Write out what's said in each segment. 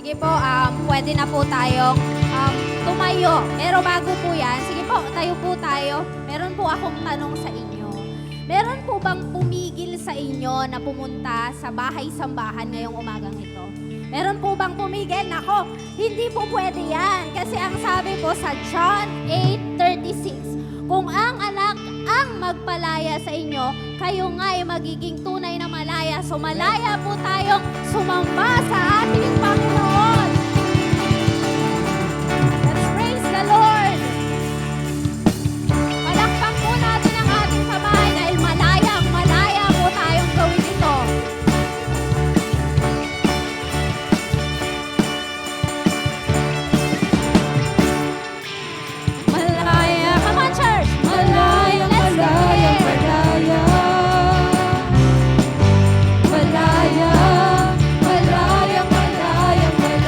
Sige po, pwede na po tayong tumayo. Pero bago po yan, sige po, tayo po tayo. Meron po akong tanong sa inyo. Meron po bang pumigil sa inyo na pumunta sa bahay-sambahan ngayong umagang ito? Meron po bang pumigil? Nako, hindi po pwede yan. Kasi ang sabi po sa John 8:36, kung ang anak ang magpalaya sa inyo, kayo nga ay magiging tunay na malaya. So malaya po tayong sumamba sa ating Panginoon. Let's praise the Lord. Palakpak po natin ang ating kamay dahil malaya po tayong gawin ito. Malaya. Come on, church. Malayang, Let's malayang, sing. malaya. Malaya, malayang, malayang, malaya.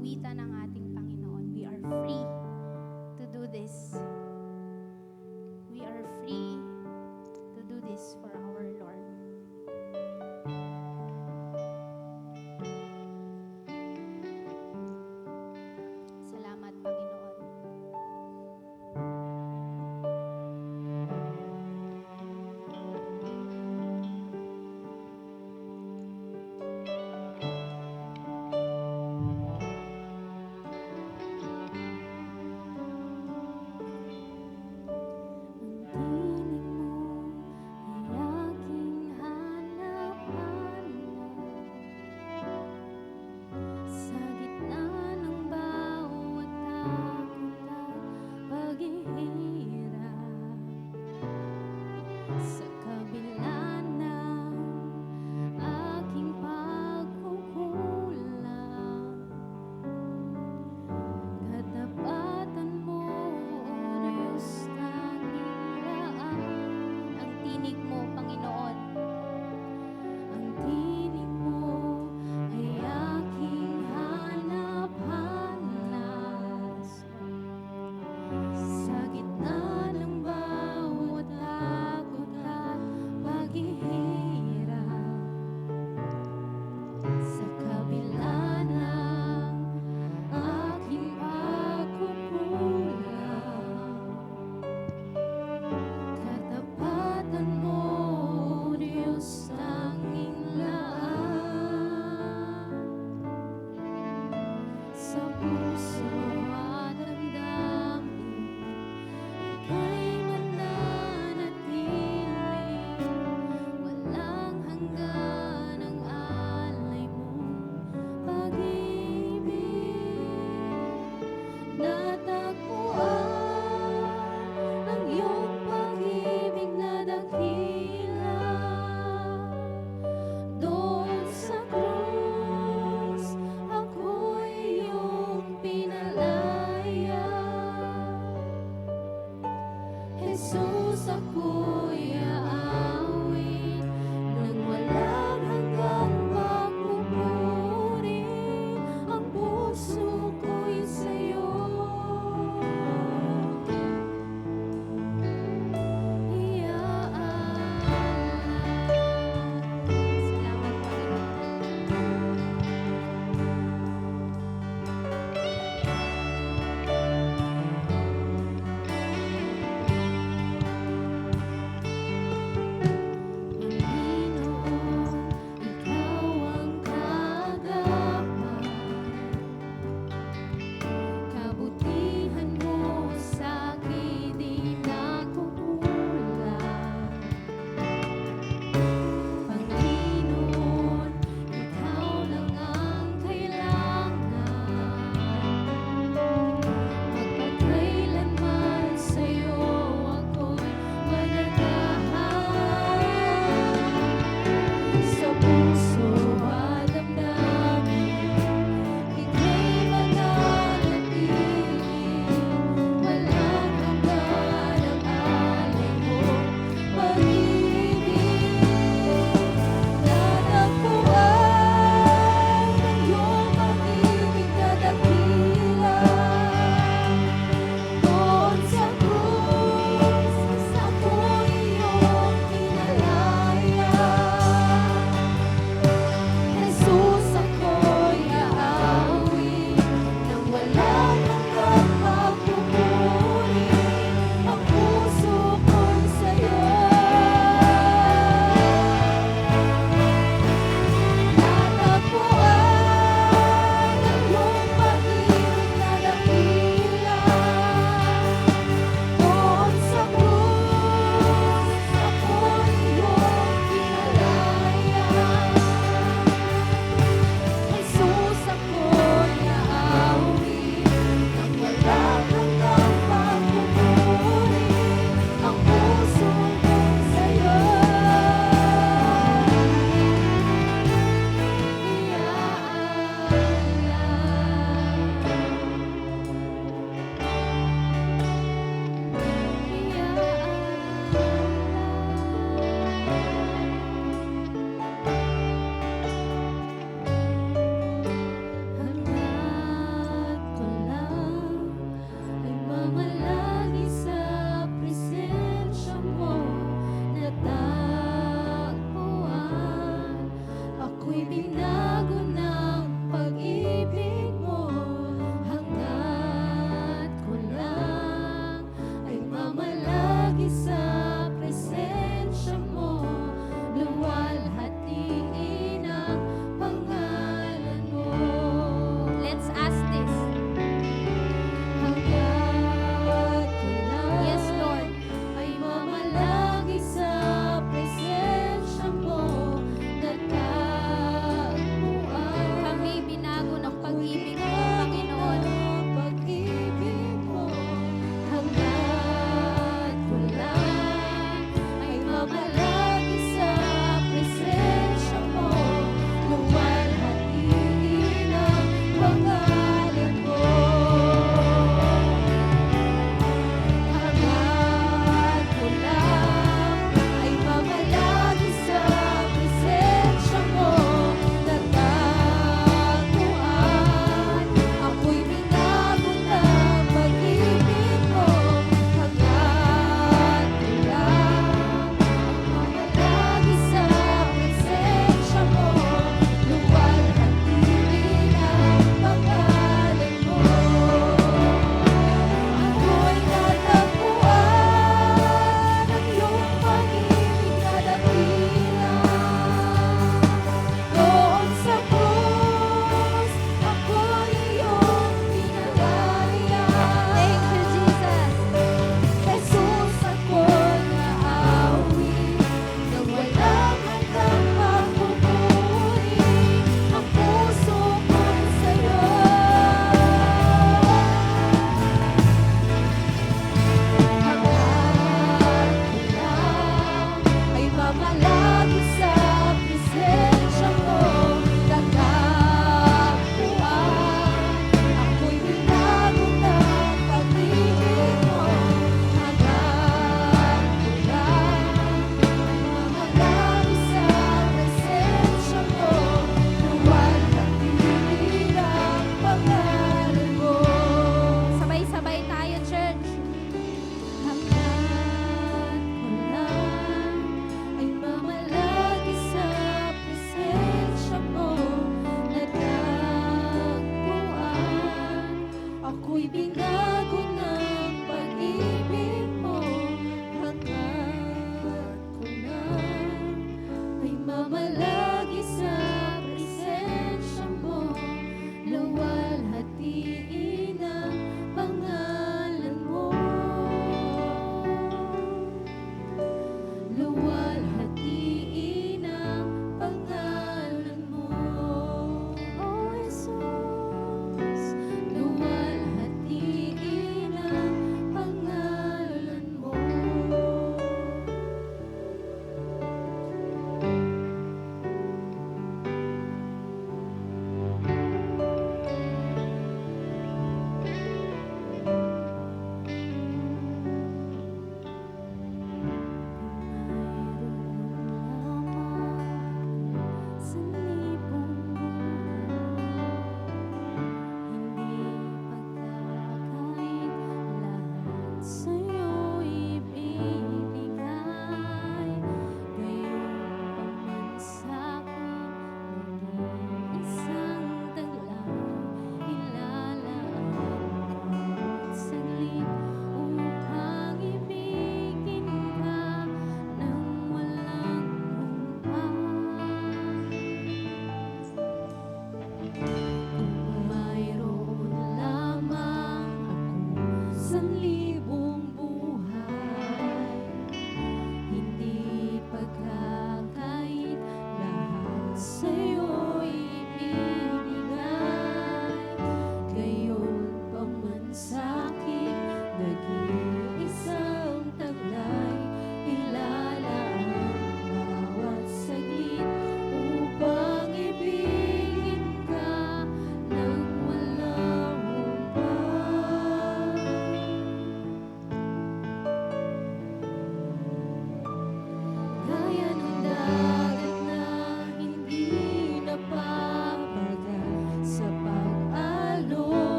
kawitan ng ating Panginoon. We are free to do this. We are free to do this for our Lord. Salamat, Panginoon. Doon sa krus, ako'y iyong pinalaya.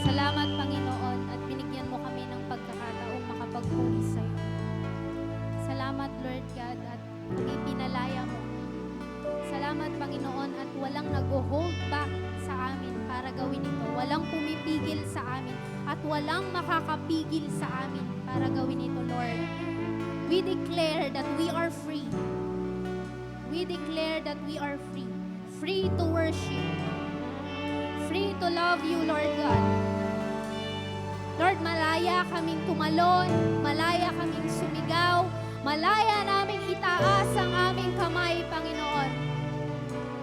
Salamat, Panginoon, at binigyan mo kami ng pagkakataong makapagpuri sa iyo. Salamat, Lord God, at ipinalaya mo. Salamat, Panginoon, at walang nag-hold back sa amin para gawin ito. Walang pumipigil sa amin at walang makakapigil sa amin para gawin ito, Lord. We declare that we are free. We declare that we are free. Free to worship. Free to love you, Lord God. Lord, malaya kaming tumalon, malaya kaming sumigaw, malaya naming itaas ang aming kamay, Panginoon.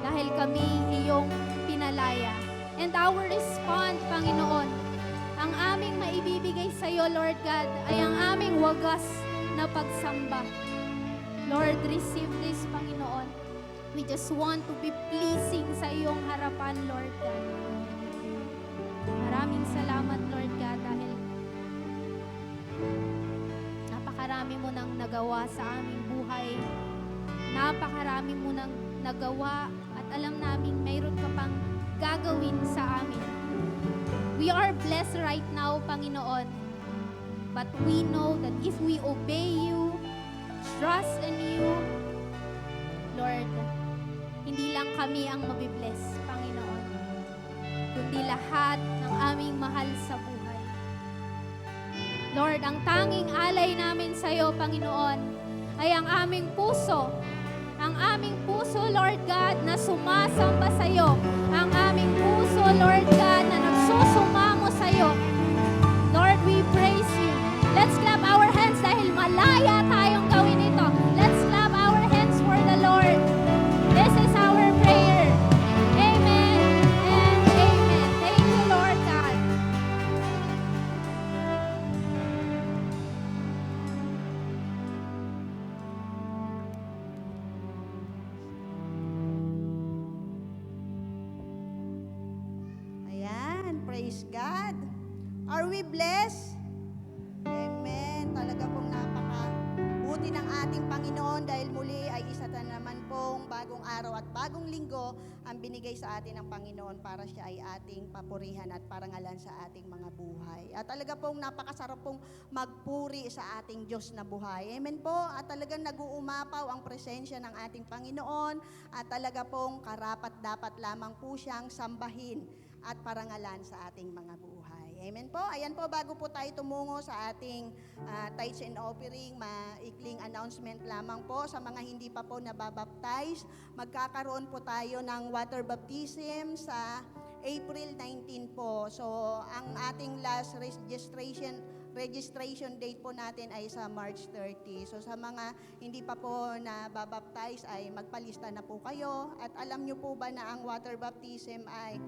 Dahil kami iyong pinalaya. And our response, Panginoon, ang aming maibibigay sa iyo, Lord God, ay ang aming wagas na pagsamba. Lord, receive this, Panginoon. We just want to be pleasing sa iyong harapan, Lord God. Maraming salamat, Lord God, dahil napakarami mo nang nagawa sa aming buhay. Napakarami mo nang nagawa at alam namin mayroon ka pang gagawin sa amin. We are blessed right now, Panginoon. But we know that if we obey you, trust in you, Lord, hindi lang kami ang mabibless, Panginoon, kundi lahat ng aming mahal sa buhay. Lord, ang tanging alay namin sa iyo, Panginoon, ay ang aming puso. Ang aming puso, Lord God, na sumasamba sa iyo. Ang aming puso, Lord God, na nagsusumamo sa iyo. Lord, we praise you. Let's clap our hands dahil malaya tayong gawin ito. Let's clap our hands for the Lord. This is our prayer. Amen and amen. Thank you, Lord God. Ayan, praise God. Are we blessed? Amen. Talaga pong napakabuti ng ating Panginoon dahil muli ay isa na naman pong bagong araw at bagong linggo ang binigay sa atin ng Panginoon para siya ay ating papurihan at parangalan sa ating mga buhay. At talaga pong napakasarap pong magpuri sa ating Diyos na buhay. Amen po. At talagang nag-uumapaw ang presensya ng ating Panginoon at talaga pong karapat dapat lamang po siyang sambahin at parangalan sa ating mga buhay. Amen po. Ayan po, bago po tayo tumungo sa ating tithes and offering, maikling announcement lamang po sa mga hindi pa po nababaptize. Magkakaroon po tayo ng water baptism sa April 19 po. So, ang ating last registration date po natin ay sa March 30. So sa mga hindi pa po nababaptize ay magpalista na po kayo. At alam nyo po ba na ang water baptism ay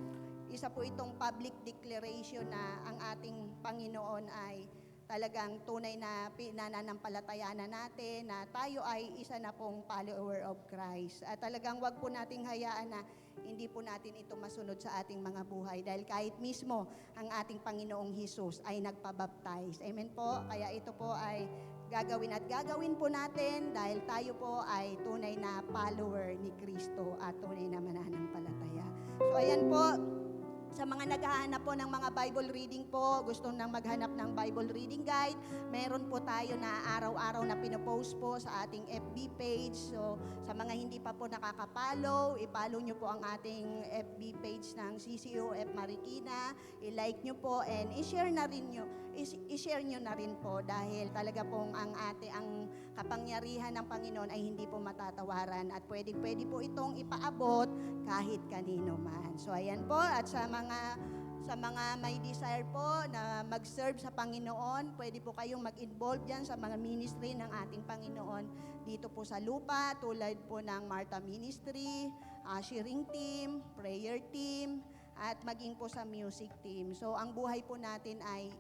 isa po itong public declaration na ang ating Panginoon ay talagang tunay na pinananampalataya na natin na tayo ay isa na pong follower of Christ. At talagang wag po nating hayaan na hindi po natin ito masunod sa ating mga buhay dahil kahit mismo ang ating Panginoong Hesus ay nagpabaptize. Amen po? Kaya ito po ay gagawin po natin dahil tayo po ay tunay na follower ni Kristo at tunay na mananampalataya. So ayan po, sa mga naghahanap po ng mga Bible reading po, gusto nang maghanap ng Bible reading guide, meron po tayo na araw-araw na pinopost po sa ating FB page. So, sa mga hindi pa po nakaka-follow, i-follow nyo po ang ating FB page ng CCOF Marikina, i-like nyo po, and i-share nyo na rin po dahil talaga pong ang kapangyarihan ng Panginoon ay hindi po matatawaran at pwede po itong ipaabot kahit kanino man. So, ayan po, at sa mga may desire po na mag-serve sa Panginoon, pwede po kayong mag-involve dyan sa mga ministry ng ating Panginoon dito po sa lupa, tulad po ng Martha Ministry, ushering team, prayer team, at maging po sa music team. So, ang buhay po natin ay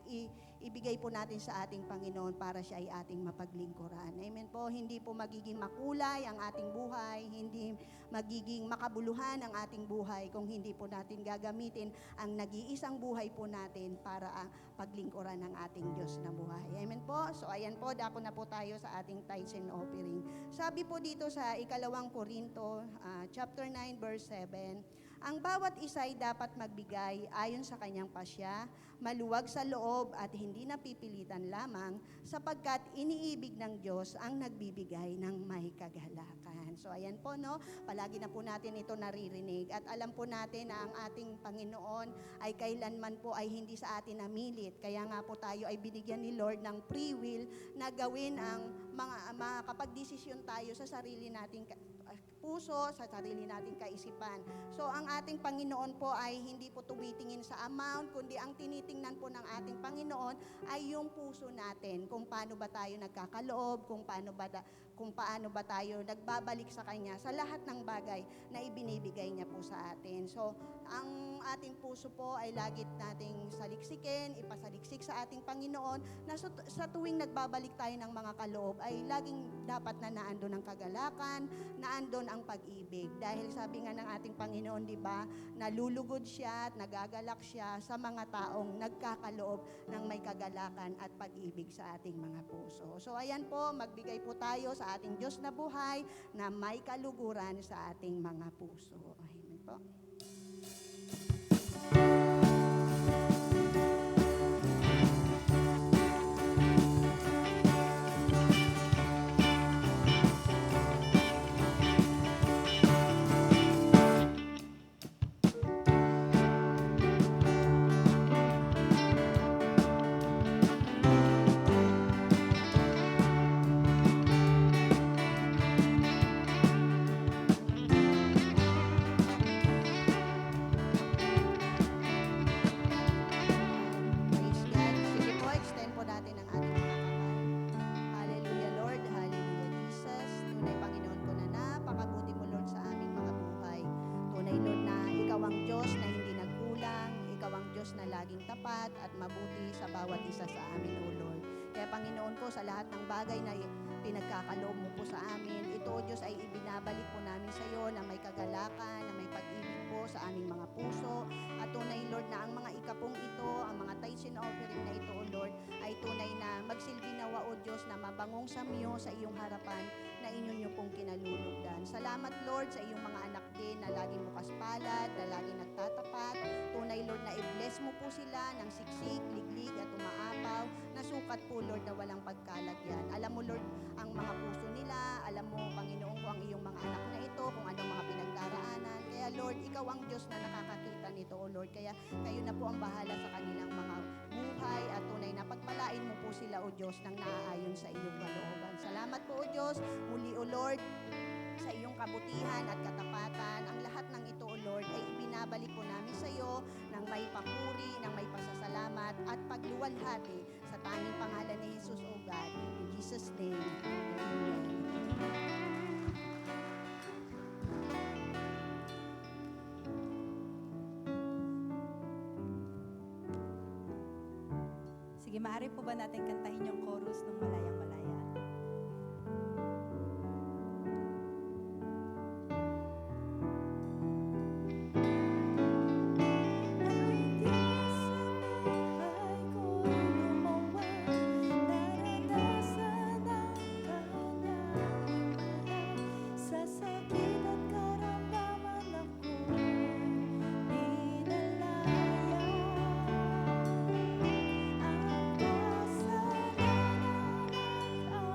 ibigay po natin sa ating Panginoon para siya ay ating mapaglingkuran. Amen po, hindi po magiging makulay ang ating buhay, hindi magiging makabuluhan ang ating buhay kung hindi po natin gagamitin ang nag-iisang buhay po natin para paglingkuran ng ating Diyos na buhay. Amen po? So ayan po, dako na po tayo sa ating tithes and offering. Sabi po dito sa 2 Korinto, chapter 9, verse 7, Ang bawat isa ay dapat magbigay ayon sa kanyang pasya, maluwag sa loob at hindi napipilitan lamang, sapagkat iniibig ng Diyos ang nagbibigay ng may kagalakan. So ayan po, no, palagi na po natin ito naririnig at alam po natin na ang ating Panginoon ay kailanman po ay hindi sa atin namilit. Kaya nga po tayo ay binigyan ni Lord ng free will na gawin ang makapagdesisyon tayo sa sarili nating puso, sa sarili nating kaisipan. So ang ating Panginoon po ay hindi po tumitingin sa amount, kundi ang tinitingnan po ng ating Panginoon ay yung puso natin, kung paano ba tayo nagkakaloob, kung paano ba tayo nagbabalik sa Kanya sa lahat ng bagay na ibinibigay niya po sa atin. So ang ating puso po ay lagi nating saliksikin, ipasaliksik sa ating Panginoon na sa tuwing nagbabalik tayo ng mga kaloob ay laging dapat na naandun ang kagalakan, naandun ang pag-ibig. Dahil sabi nga ng ating Panginoon, di ba, nalulugod siya at nagagalak siya sa mga taong nagkakaloob ng may kagalakan at pag-ibig sa ating mga puso. So ayan po, magbigay po tayo sa ating Diyos na buhay na may kaluguran sa ating mga puso. Amen po. Praise God. Sige po, extend po natin ang ating mga kamay. Hallelujah, Lord. Hallelujah, Jesus. Tunay, Panginoon ko na napakabuti mo, Lord, sa aming mga buhay. Tunay, Lord, na Ikaw ang Diyos na hindi nagkulang. Ikaw ang Diyos na laging tapat at mabuti sa bawat isa sa amin, O Lord. Kaya, Panginoon ko, sa lahat ng bagay na pinagkakaloob mo po sa amin, ito, O Diyos, ay ibinabalik po namin sa iyo na may kagalakan, na may pag-ibig po sa aming mga puso. At tunay, Lord, na ang mga ikapong ito, ang mga tithes and offering na ito, O Lord, ay tunay na magsilbi nawa, O Diyos, na mabangong samyo sa iyong harapan na inyo pong kinalulugdan. Salamat, Lord, sa iyong mga anak din na laging bukas palad, na laging nagtatapat. Tunay, Lord, na i-bless mo po sila ng siksik, liglig at umaapaw, na sukat po, Lord, na walang pagkalagyan. Alam mo, Lord, ang mga puso nila, alam mo, Panginoon ko, ang iyong mga anak na ito, kung anong mga pinagdaraanan. Kaya, Lord, ikaw ang Diyos na nakakakita nito, O Lord. Kaya kayo na po ang bahala sa kanilang mga buhay at tunay na pagpalain mo po sila, O Diyos, nang naaayon sa iyong kalooban. Salamat po, O Diyos, muli, O Lord, sa iyong kabutihan at katapatan. Ang lahat ng ito, O Lord, ay ibinabalik po namin sa iyo ng may papuri, ng may pasasalamat at pagluwalhati sa tanging pangalan ni Jesus, O God. In Jesus' name, Amen. Sige, maaari po ba natin kantahin yung chorus ng Malayang Malaya? Sa sakit at karamdaman ako'y dinalaya. Ang kasalanan at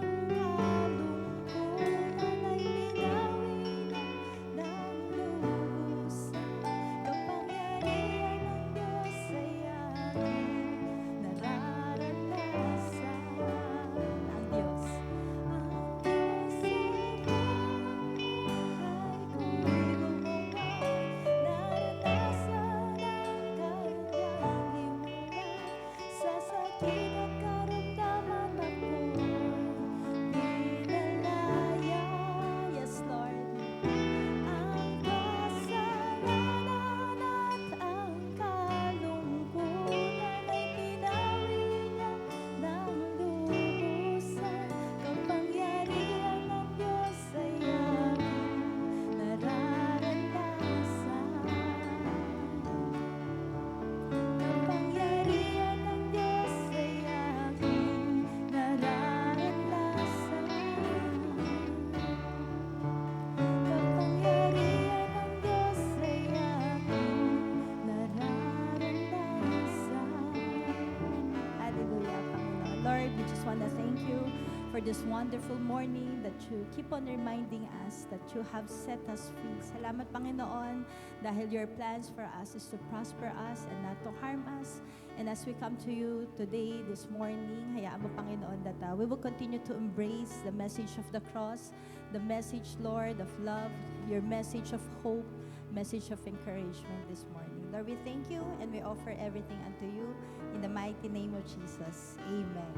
want to thank you for this wonderful morning that you keep on reminding us that you have set us free. Salamat, Panginoon, dahil your plans for us is to prosper us and not to harm us. And as we come to you today, this morning, hayaan mo, Panginoon, that we will continue to embrace the message of the cross, the message, Lord, of love, your message of hope, message of encouragement this morning. Lord, we thank you and we offer everything unto you in the mighty name of Jesus. Amen.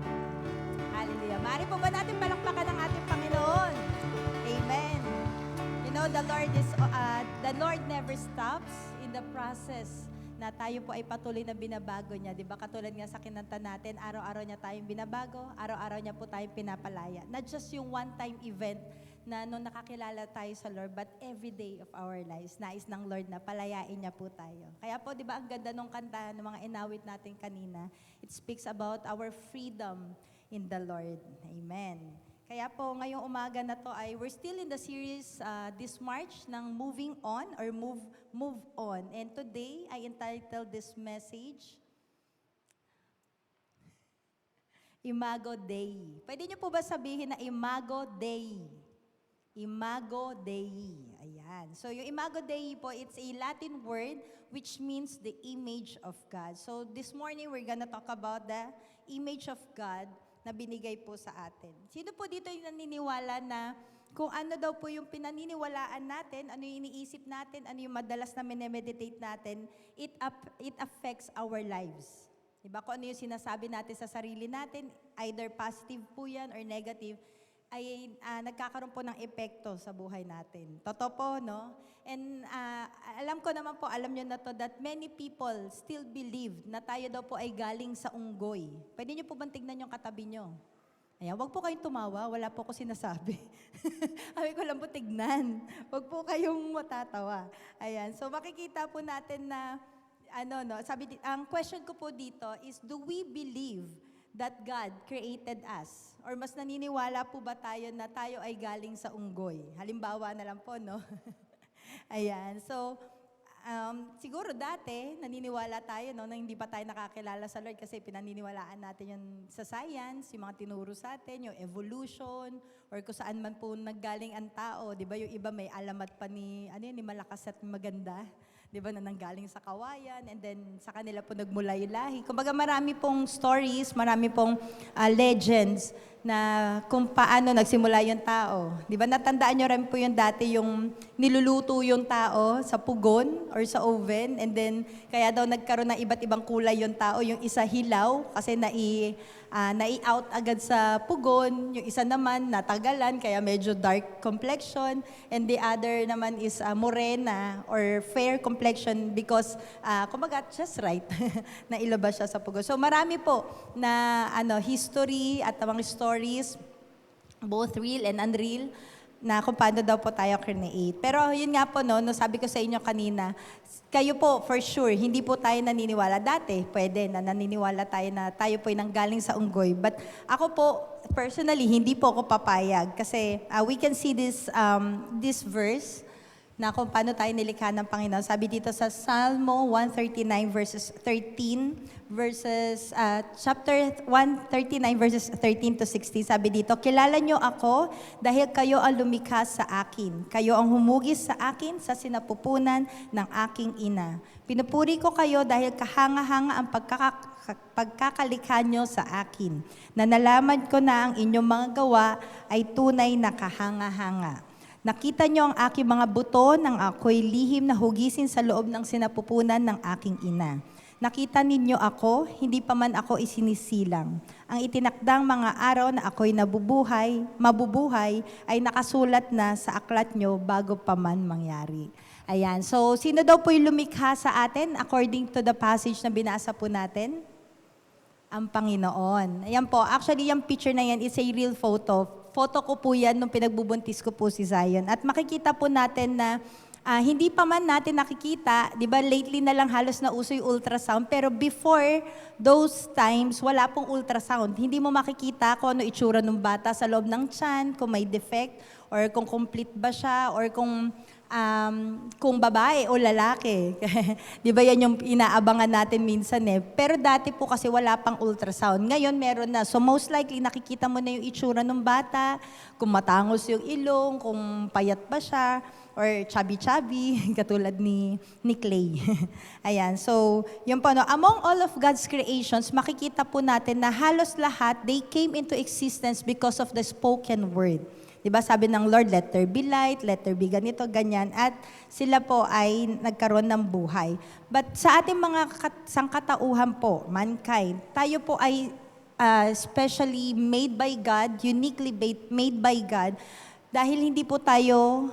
Hallelujah. Maaari po ba natin palakpakan ang ating Panginoon? Amen. You know, the Lord never stops in the process na tayo po ay patuloy na binabago niya. Di ba? Katulad nga sa kinanta natin, araw-araw niya tayong binabago, araw-araw niya po tayong pinapalaya. Not just yung one-time event na nung nakakilala tayo sa Lord, but every day of our lives, nais ng Lord na palayain niya po tayo. Kaya po, di ba, ang ganda nung kanta ng mga inawit natin kanina, it speaks about our freedom in the Lord. Amen. Kaya po, ngayong umaga na to ay we're still in the series this March ng Moving On or Move On. And today, I entitled this message, Imago Dei. Pwede niyo po ba sabihin na Imago Dei? Imago Dei. Ayan. So yung Imago Dei po, it's a Latin word which means the image of God. So this morning, we're gonna talk about the image of God na binigay po sa atin. Sino po dito yung naniniwala na kung ano daw po yung pinaniniwalaan natin, ano yung iniisip natin, ano yung madalas na minemeditate natin, it affects our lives. Diba? Kung ano yung sinasabi natin sa sarili natin, either positive po yan or negative, ay nagkakaroon po ng epekto sa buhay natin. Totoo po, no? And alam ko naman po, alam nyo na to, that many people still believe na tayo daw po ay galing sa unggoy. Pwede nyo po bang tignan yung katabi nyo? Ayan, wag po kayong tumawa, wala po ko sinasabi. Sabi ko lang po, tignan. Wag po kayong matatawa. Ayan, so makikita po natin na, ang question ko po dito is, do we believe that God created us? Or mas naniniwala po ba tayo na tayo ay galing sa unggoy? Halimbawa na lang po, no? Ayan, so, siguro dati, naniniwala tayo, no, na hindi pa tayo nakakilala sa Lord kasi pinaniniwalaan natin yung sa science, yung mga tinuro sa atin, yung evolution, or kung saan man po naggaling ang tao, di ba, yung iba may alamat pa ni malakas at maganda, di ba, na nanggaling sa kawayan, and then sa kanila po nagmula yung lahi. Kumbaga marami pong stories, marami pong legends na kung paano nagsimula yung tao. Di ba, natandaan nyo rin po yung dati yung niluluto yung tao sa pugon or sa oven, and then kaya daw nagkaroon ng iba't ibang kulay yung tao, yung isa hilaw kasi nai-out agad sa pugon, yung isa naman natagalan kaya medyo dark complexion, and the other naman is morena or fair complexion because kumbaga just right na ilabas siya sa pugon. So marami po na history at mga stories, both real and unreal, na kung paano daw po tayo create. Pero yun nga po, no, sabi ko sa inyo kanina, kayo po, for sure, hindi po tayo naniniwala. Dati, pwede na naniniwala tayo na tayo po ay nanggaling sa unggoy. But ako po, personally, hindi po ako papayag. Kasi we can see this verse na kung paano tayo nilikha ng Panginoon. Sabi dito sa Salmo 139 verses 13, chapter 139 verses 13 to 16, sabi dito, kilala nyo ako dahil kayo ang lumikha sa akin. Kayo ang humugis sa akin sa sinapupunan ng aking ina. Pinupuri ko kayo dahil kahanga-hanga ang pagkakalikha nyo sa akin. Na nalaman ko na ang inyong mga gawa ay tunay na kahanga-hanga. Nakita niyo ang aking mga buto nang ako'y lihim na hugisin sa loob ng sinapupunan ng aking ina. Nakita ninyo ako, hindi pa man ako isinisilang. Ang itinakdang mga araw na ako'y mabubuhay, ay nakasulat na sa aklat nyo bago pa man mangyari. Ayan, so sino daw po'y lumikha sa atin according to the passage na binasa po natin? Ang Panginoon. Ayan po, actually yung picture na yan is a real photo. Photo ko po yan nung pinagbubuntis ko po si Zion. At makikita po natin na hindi pa man natin nakikita, di ba lately na lang halos na uso yung ultrasound, pero before those times, wala pong ultrasound. Hindi mo makikita kung ano itsura ng bata sa loob ng tiyan, kung may defect, or kung complete ba siya, or kung kung babae o lalaki. Di ba yan yung inaabangan natin minsan eh. Pero dati po kasi wala pang ultrasound. Ngayon meron na. So most likely nakikita mo na yung itsura ng bata, kung matangos yung ilong, kung payat ba siya, or chubby-chubby, katulad ni Clay. Ayan, so yun po, no? Among all of God's creations, makikita po natin na halos lahat, they came into existence because of the spoken word. Diba sabi ng Lord, let there be light, let there be ganito, ganyan. At sila po ay nagkaroon ng buhay. But sa ating mga sangkatauhan po, mankind, tayo po ay specially made by God, uniquely made by God, dahil hindi po tayo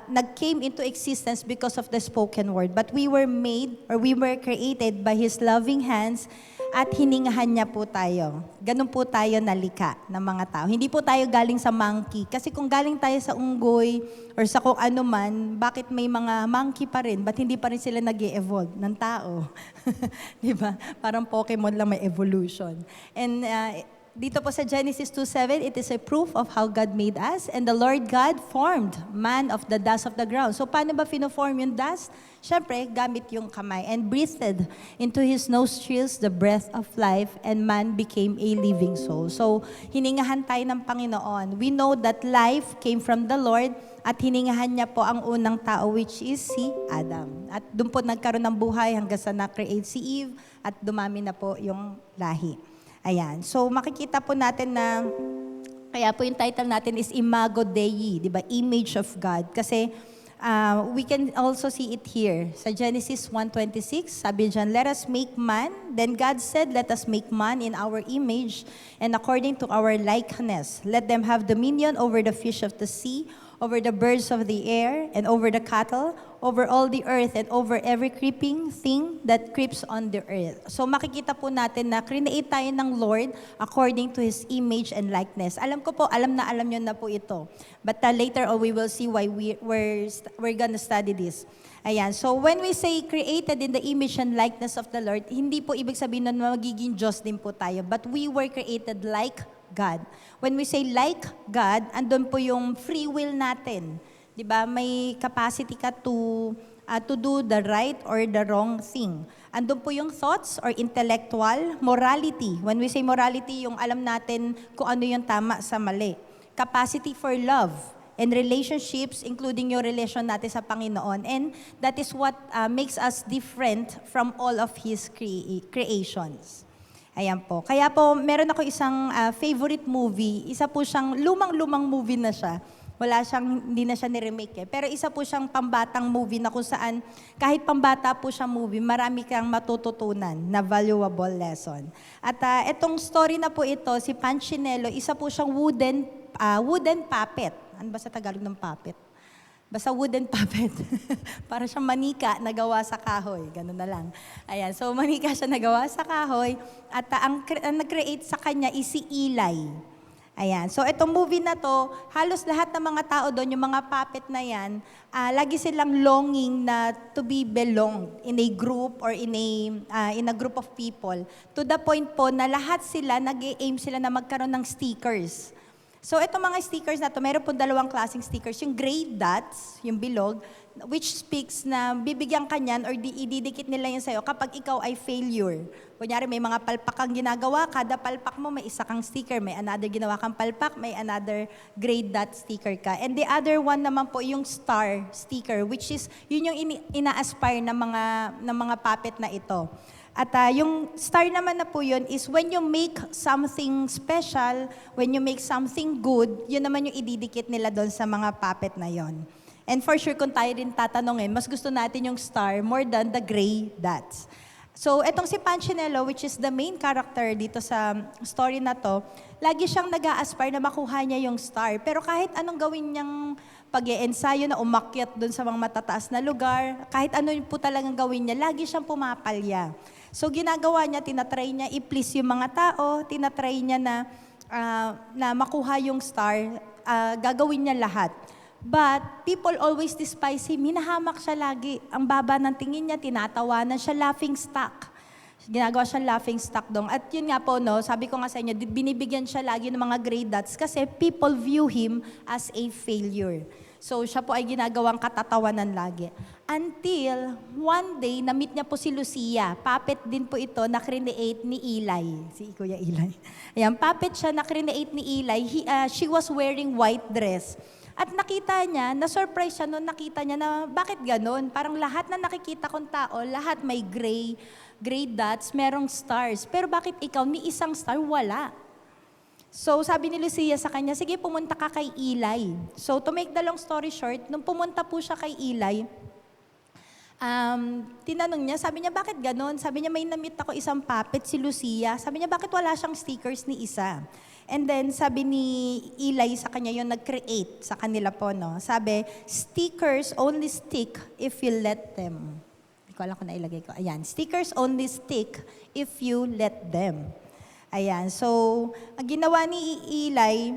nag-came into existence because of the spoken word. But we were made, or we were created by His loving hands, at hiningahan niya po tayo. Ganun po tayo nalika ng mga tao. Hindi po tayo galing sa monkey. Kasi kung galing tayo sa unggoy or sa kung ano man, bakit may mga monkey pa rin? Ba't hindi pa rin sila nag-e-evolve ng tao? Diba? Parang Pokemon lang may evolution. And dito po sa Genesis 2:7, it is a proof of how God made us. And the Lord God formed man of the dust of the ground. So paano ba fino-form yung dust? Siyempre, gamit yung kamay. And breathed into his nostrils the breath of life, and man became a living soul. So hiningahan tayo ng Panginoon. We know that life came from the Lord, at hiningahan niya po ang unang tao, which is si Adam. At doon po nagkaroon ng buhay hanggang sa na-create si Eve, at dumami na po yung lahi. Ayan. So makikita po natin na, kaya po yung title natin is Imago Dei, di ba? Image of God. Kasi we can also see it here. Sa Genesis 1:26, sabi dyan, let us make man. Then God said, let us make man in our image and according to our likeness. Let them have dominion over the fish of the sea, over the birds of the air, and over the cattle, over all the earth, and over every creeping thing that creeps on the earth. So makikita po natin na create tayo ng Lord according to His image and likeness. Alam ko po, alam nyo na po ito. But later on, we will see why we're gonna study this. Ayan, so when we say created in the image and likeness of the Lord, hindi po ibig sabihin na magiging Diyos din po tayo, but we were created like God. When we say like God, andun po yung free will natin. 'Di ba? May capacity ka to do the right or the wrong thing. Andun po yung thoughts or intellectual, morality. When we say morality, yung alam natin kung ano yung tama sa mali. Capacity for love and relationships, including yung relation natin sa Panginoon. And that is what makes us different from all of His creations. Ayan po. Kaya po, meron ako isang favorite movie. Isa po siyang, lumang-lumang movie na siya. Hindi na siya ni-remake eh. Pero isa po siyang pambatang movie na kung saan, kahit pambata po siyang movie, marami kang matututunan na valuable lesson. At itong story na po ito, si Punchinello, isa po siyang wooden puppet. Ano ba sa Tagalog ng puppet? Basta wooden puppet. Para siyang manika na gawa sa kahoy. Ganun na lang. Ayan. So, manika siya na gawa sa kahoy. At ang nag-create sa kanya is si Eli. Ayan. So, itong movie na to, halos lahat ng mga tao doon, yung mga puppet na yan, lagi silang longing na to be belonged in a group or in a group of people. To the point po na lahat sila, nag-aim sila na magkaroon ng stickers. So, itong mga stickers na to, mayroon po dalawang klaseng stickers. Yung gray dots, yung bilog, which speaks na bibigyan ka niyan or ididikit nila yun sa'yo kapag ikaw ay failure. Kunyari, may mga palpak kang ginagawa, kada palpak mo may isa kang sticker, may another ginawa kang palpak, may another gray dot sticker ka. And the other one naman po, yung star sticker, which is, yun yung ina-aspire ng mga puppet na ito. At yung star naman na po yun is when you make something special, when you make something good, yun naman yung ididikit nila doon sa mga puppet na yon. And for sure, kung tayo din tatanungin, mas gusto natin yung star more than the gray dots. So, etong si Punchinello, which is the main character dito sa story na to, lagi siyang nag-a-aspire na makuha niya yung star. Pero kahit anong gawin niyang pag-e-ensayo na umakyat doon sa mga matataas na lugar, kahit ano po talagang gawin niya, lagi siyang pumapalya. So, ginagawa niya, tinatry niya i-please yung mga tao, tinatry niya na makuha yung star, gagawin niya lahat. But people always despise him. Hinahamak siya lagi. Ang baba ng tingin niya, tinatawanan siya, laughing stock. ginagawa siyang laughing stock doon. At yun nga po, no, sabi ko nga sa inyo, binibigyan siya lagi ng mga grade dots kasi people view him as a failure. So siya po ay ginagawang katatawanan lagi. Until one day, na-meet niya po si Lucia. Puppet din po ito na create ni Eli. Si Kuya Eli. Ayan, puppet siya na create ni Eli. She was wearing white dress. At nakita niya, na-surprise siya noon, nakita niya na bakit ganon? Parang lahat na nakikita kong tao, lahat may gray dots, merong stars. Pero bakit ikaw, ni isang star, wala? So sabi ni Lucia sa kanya, sige pumunta ka kay Eli. So to make the long story short, nung pumunta po siya kay Eli, tinanong niya, sabi niya, bakit ganon? Sabi niya, may na-meet ako isang puppet, si Lucia. Sabi niya, bakit wala siyang stickers ni isa? And then sabi ni Eli sa kanya, yung nag-create sa kanila po, no? Sabi, stickers only stick if you let them. Hindi ko alam kung nailagay ko. Ayan, stickers only stick if you let them. Ayan, so, ang ginawa ni Eli,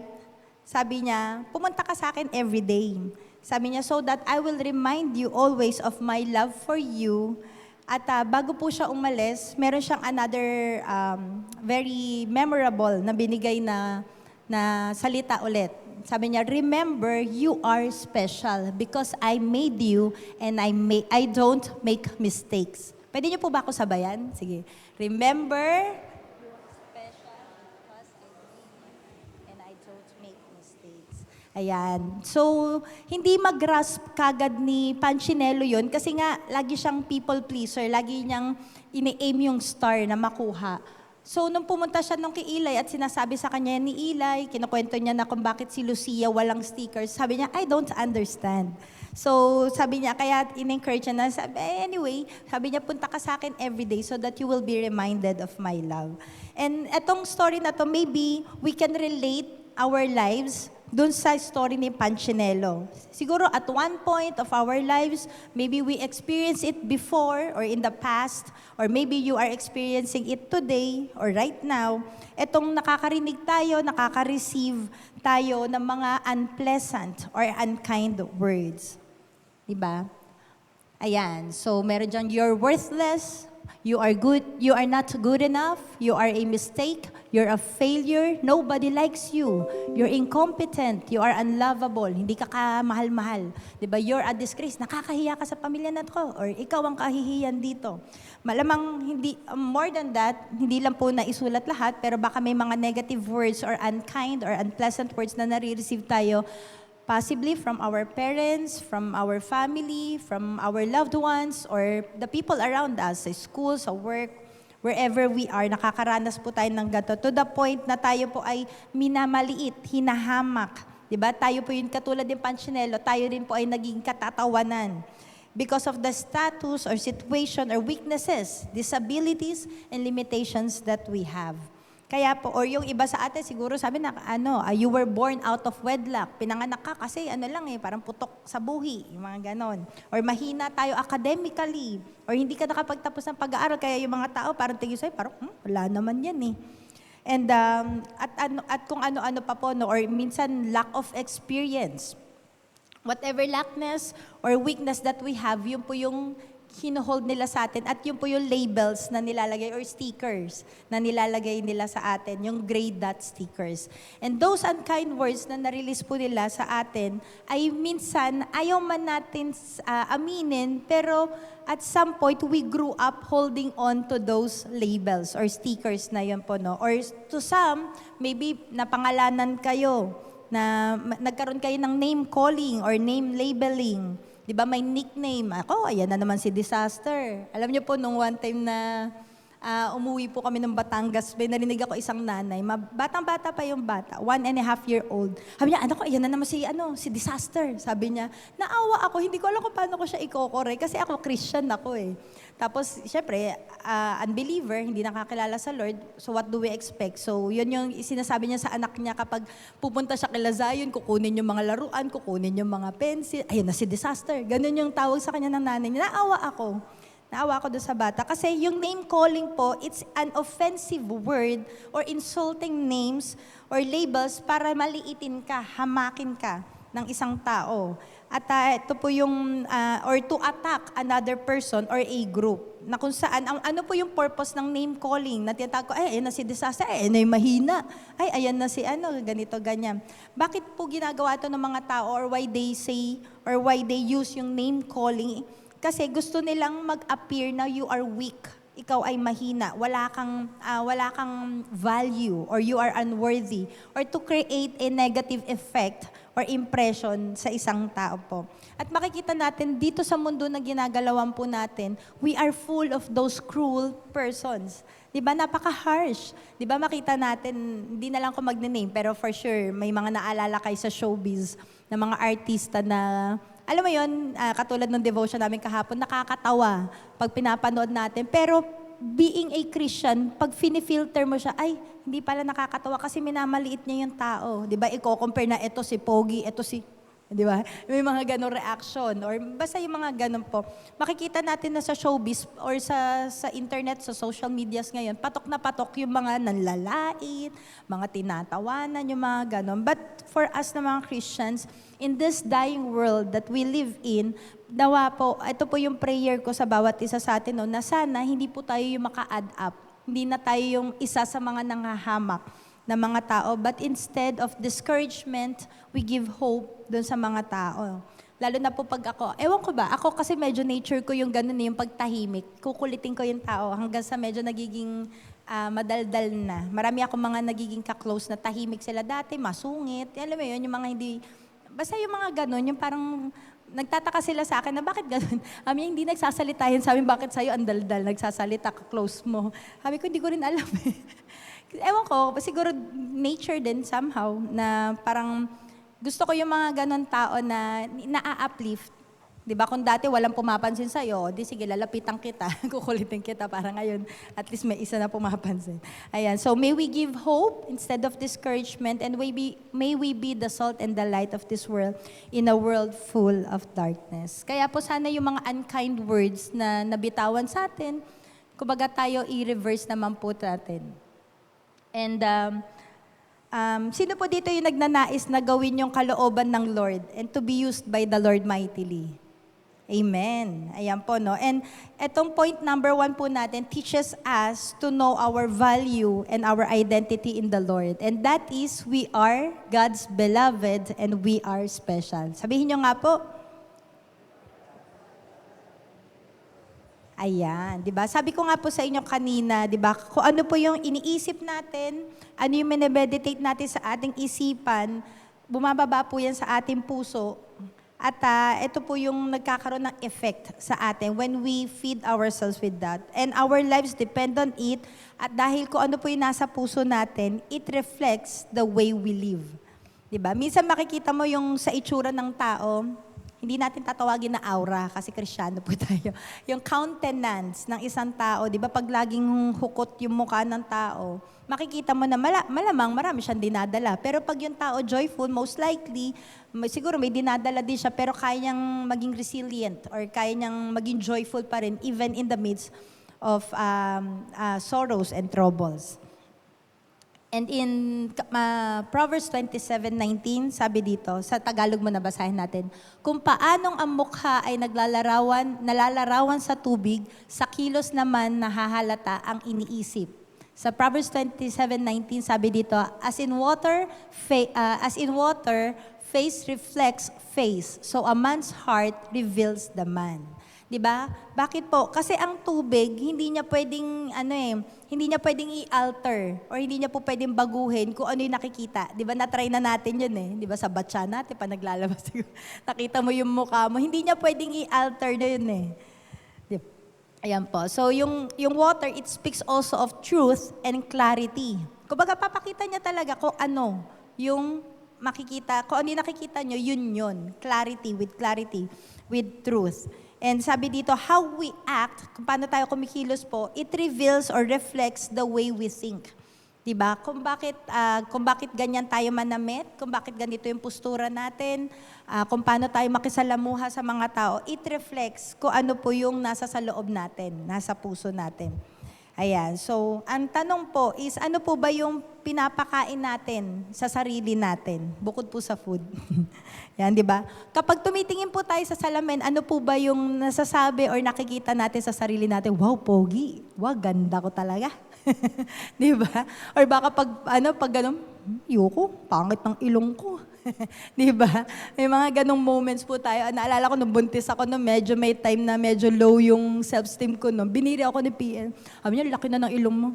sabi niya, pumunta ka sa akin every day. Sabi niya, so that I will remind you always of my love for you. At bago po siya umalis, meron siyang another very memorable na binigay na salita ulit. Sabi niya, remember, you are special because I made you and I don't make mistakes. Pwede niyo po ba ako sabayan? Sige. Remember, ayan. So, hindi mag-grasp kagad ni Punchinello yun kasi nga, lagi siyang people pleaser. Lagi niyang ini-aim yung star na makuha. So, nung pumunta siya nung kay Eli at sinasabi sa kanya ni Eli, kinukwento niya na kung bakit si Lucia walang stickers, sabi niya, I don't understand. So, sabi niya, kaya in-encourage niya na, sabi, anyway, sabi niya, punta ka sa akin everyday so that you will be reminded of my love. And etong story na to, maybe we can relate our lives dun sa story ni Punchinello. Siguro at one point of our lives, maybe we experienced it before or in the past, or maybe you are experiencing it today or right now. Etong nakakarinig tayo, nakaka-receive tayo ng mga unpleasant or unkind words. Diba? Ayan, so meron dyan, you're worthless, you are not good enough, you are a mistake, you're a failure, nobody likes you, you're incompetent, you are unlovable, hindi ka kamahal-mahal. Diba? You're a disgrace, nakakahiya ka sa pamilya na to, or ikaw ang kahihiyan dito. Malamang hindi, more than that, hindi lang po naisulat lahat, pero baka may mga negative words or unkind or unpleasant words na nare-receive tayo, possibly from our parents, from our family, from our loved ones, or the people around us, sa school, sa work, wherever we are, nakakaranas po tayo ng gato. To the point na tayo po ay minamaliit, hinahamak. Diba? Tayo po yun, katulad ng Punchinello, tayo rin po ay naging katatawanan. Because of the status or situation or weaknesses, disabilities, and limitations that we have. Kaya po, or yung iba sa atin, siguro sabi na, you were born out of wedlock. Pinanganak ka kasi parang putok sa buhi, yung mga ganon. Or mahina tayo academically, or hindi ka nakapagtapos ng pag-aaral, kaya yung mga tao parang tingin sa'yo, parang, wala naman yan eh. And at kung ano-ano pa po, no, or minsan lack of experience. Whatever lackness or weakness that we have, yun po yung hinuhold nila sa atin at yun po yung labels na nilalagay or stickers na nilalagay nila sa atin, yung grade dot stickers. And those unkind words na na-release po nila sa atin ay minsan ayaw man natin aminin, pero at some point we grew up holding on to those labels or stickers na yun po, no? Or to some, maybe napangalanan kayo, na nagkaroon kayo ng name calling or name labeling. Di ba may nickname? Ako, ayan na naman si Disaster. Alam niyo po, nung one time na umuwi po kami ng Batangas, may narinig ako isang nanay, batang-bata pa yung bata, 1.5-year-old. Sabi niya, anak ko, ayan na naman si Disaster. Sabi niya, naawa ako, hindi ko alam kung paano ko siya i-correct kasi ako Christian ako eh. Tapos, syempre, unbeliever, hindi nakakilala sa Lord, so what do we expect? So, yun yung sinasabi niya sa anak niya kapag pupunta siya kay Lazayon, kukunin yung mga laruan, kukunin yung mga pencil, ayun na si Disaster. Ganun yung tawag sa kanya ng nanay niya. Naawa ako doon sa bata. Kasi yung name calling po, it's an offensive word or insulting names or labels para maliitin ka, hamakin ka. ng isang tao. At ito po yung, or to attack another person or a group. Na kung saan, ano po yung purpose ng name calling? Na tinatawag ko, ay, ayan na si disaster, ay, ayan na yung mahina. Ay, ayan na si ano, ganito, ganyan. Bakit po ginagawa ito ng mga tao or why they say, or why they use yung name calling? Kasi gusto nilang mag-appear na you are weak. Ikaw ay mahina, wala kang value, or you are unworthy, or to create a negative effect or impression sa isang tao po. At makikita natin dito sa mundo na ginagalawan po natin, we are full of those cruel persons. Di ba? Napaka-harsh. Di ba makita natin, hindi na lang ko mag-name, pero for sure, may mga naalala kayo sa showbiz na mga artista na, alam mo yun, katulad ng devotion namin kahapon, nakakatawa pag pinapanood natin. Pero being a Christian, pag finifilter mo siya, ay, hindi pala nakakatawa kasi minamaliit niya yung tao. Di ba? Iko-compare na ito si Pogi, ito si... Di ba? May mga ganong reaction. Or basta yung mga ganon po. Makikita natin na sa showbiz or sa internet, sa social medias ngayon, patok na patok yung mga nanlalait, mga tinatawanan, yung mga ganon. But for us na mga Christians, in this dying world that we live in, dawa po, ito po yung prayer ko sa bawat isa sa atin, no, na sana hindi po tayo yung maka-add up. Hindi na tayo yung isa sa mga nangahamak na mga tao, but instead of discouragement, we give hope doon sa mga tao. Lalo na po pag ako, ewan ko ba, ako kasi medyo nature ko yung ganun, yung pagtahimik. Kukulitin ko yung tao hanggang sa medyo nagiging madaldal na. Marami ako mga nagiging ka-close na tahimik sila dati, masungit. Alam mo yun, yung mga hindi, basta yung mga ganun, yung parang nagtataka sila sa akin na bakit ganun. Hindi nagsasalita yun. Sabi, bakit sa'yo ang daldal, nagsasalita, ka-close mo. Sabi ko, hindi ko rin alam eh. Ewan ko, siguro nature din somehow, na parang gusto ko yung mga ganon tao na na-uplift. Di ba? Kung dati walang pumapansin sa'yo, di sige, lalapitan kita, kukulitin kita, para ngayon, at least may isa na pumapansin. Ayan, so may we give hope instead of discouragement, and may we be the salt and the light of this world in a world full of darkness. Kaya po sana yung mga unkind words na nabitawan sa atin, kumbaga tayo i-reverse naman po natin. And sino po dito yung nagnanais na gawin yung kalooban ng Lord and to be used by the Lord mightily? Amen. Ayan po, no? And etong point number 1 po natin teaches us to know our value and our identity in the Lord. And that is, we are God's beloved and we are special. Sabihin nyo nga po. Ayan, di ba? Sabi ko nga po sa inyo kanina, di ba? Kung ano po yung iniisip natin, ano yung minimeditate natin sa ating isipan, bumababa po yan sa ating puso. At ito po yung nagkakaroon ng effect sa atin when we feed ourselves with that. And our lives depend on it. At dahil kung ano po yung nasa puso natin, it reflects the way we live. Di ba? Minsan makikita mo yung sa itsura ng tao, hindi natin tatawagin na aura kasi Kristiyano po tayo. Yung countenance ng isang tao, di ba pag laging hukot yung mukha ng tao, makikita mo na malamang marami siyang dinadala. Pero pag yung tao joyful, most likely, siguro may dinadala din siya pero kaya niyang maging resilient or kaya niyang maging joyful pa rin even in the midst of sorrows and troubles. And in Proverbs 27:19, sabi dito, sa Tagalog mo nabasahin natin, kung paanong ang mukha ay nalalarawan sa tubig, sa kilos naman nahahalata ang iniisip. Sa Proverbs 27:19, sabi dito, as in water, face reflects face, so a man's heart reveals the man. 'Di ba? Bakit po? Kasi ang tubig, hindi niya pwedeng hindi niya pwedeng i-alter or hindi niya po pwedeng baguhin kung ano yung nakikita. 'Di ba? Na-try na natin 'yun eh. 'Di ba sa batsa natin pa naglalabas nakita mo yung mukha mo, hindi niya pwedeng i-alter na 'yun eh. Ayan po. So yung water, it speaks also of truth and clarity. Kumbaga papakita niya talaga kung ano yung makikita, kung ano yung nakikita nyo, yun. Clarity, with truth. And sabi dito, how we act, kung paano tayo kumikilos po, it reveals or reflects the way we think. Diba? Kung bakit ganyan tayo manamit, kung bakit ganito yung postura natin, kung paano tayo makisalamuha sa mga tao, it reflects kung ano po yung nasa sa loob natin, nasa puso natin. Ayan. So, ang tanong po is, ano po ba yung pinapakain natin sa sarili natin, bukod po sa food? Yan, di ba? Kapag tumitingin po tayo sa salamin, ano po ba yung nasasabi or nakikita natin sa sarili natin? Wow, pogi. Wow, ganda ko talaga. Di ba? Or baka pag ganun, yoko, pangit ng ilong ko. Di ba? May mga ganong moments po tayo. Naalala ko nung buntis ako, no, medyo may time na medyo low yung self-esteem ko. No? Biniri ako ni PL. Sabi niya, laki na ng ilong mo.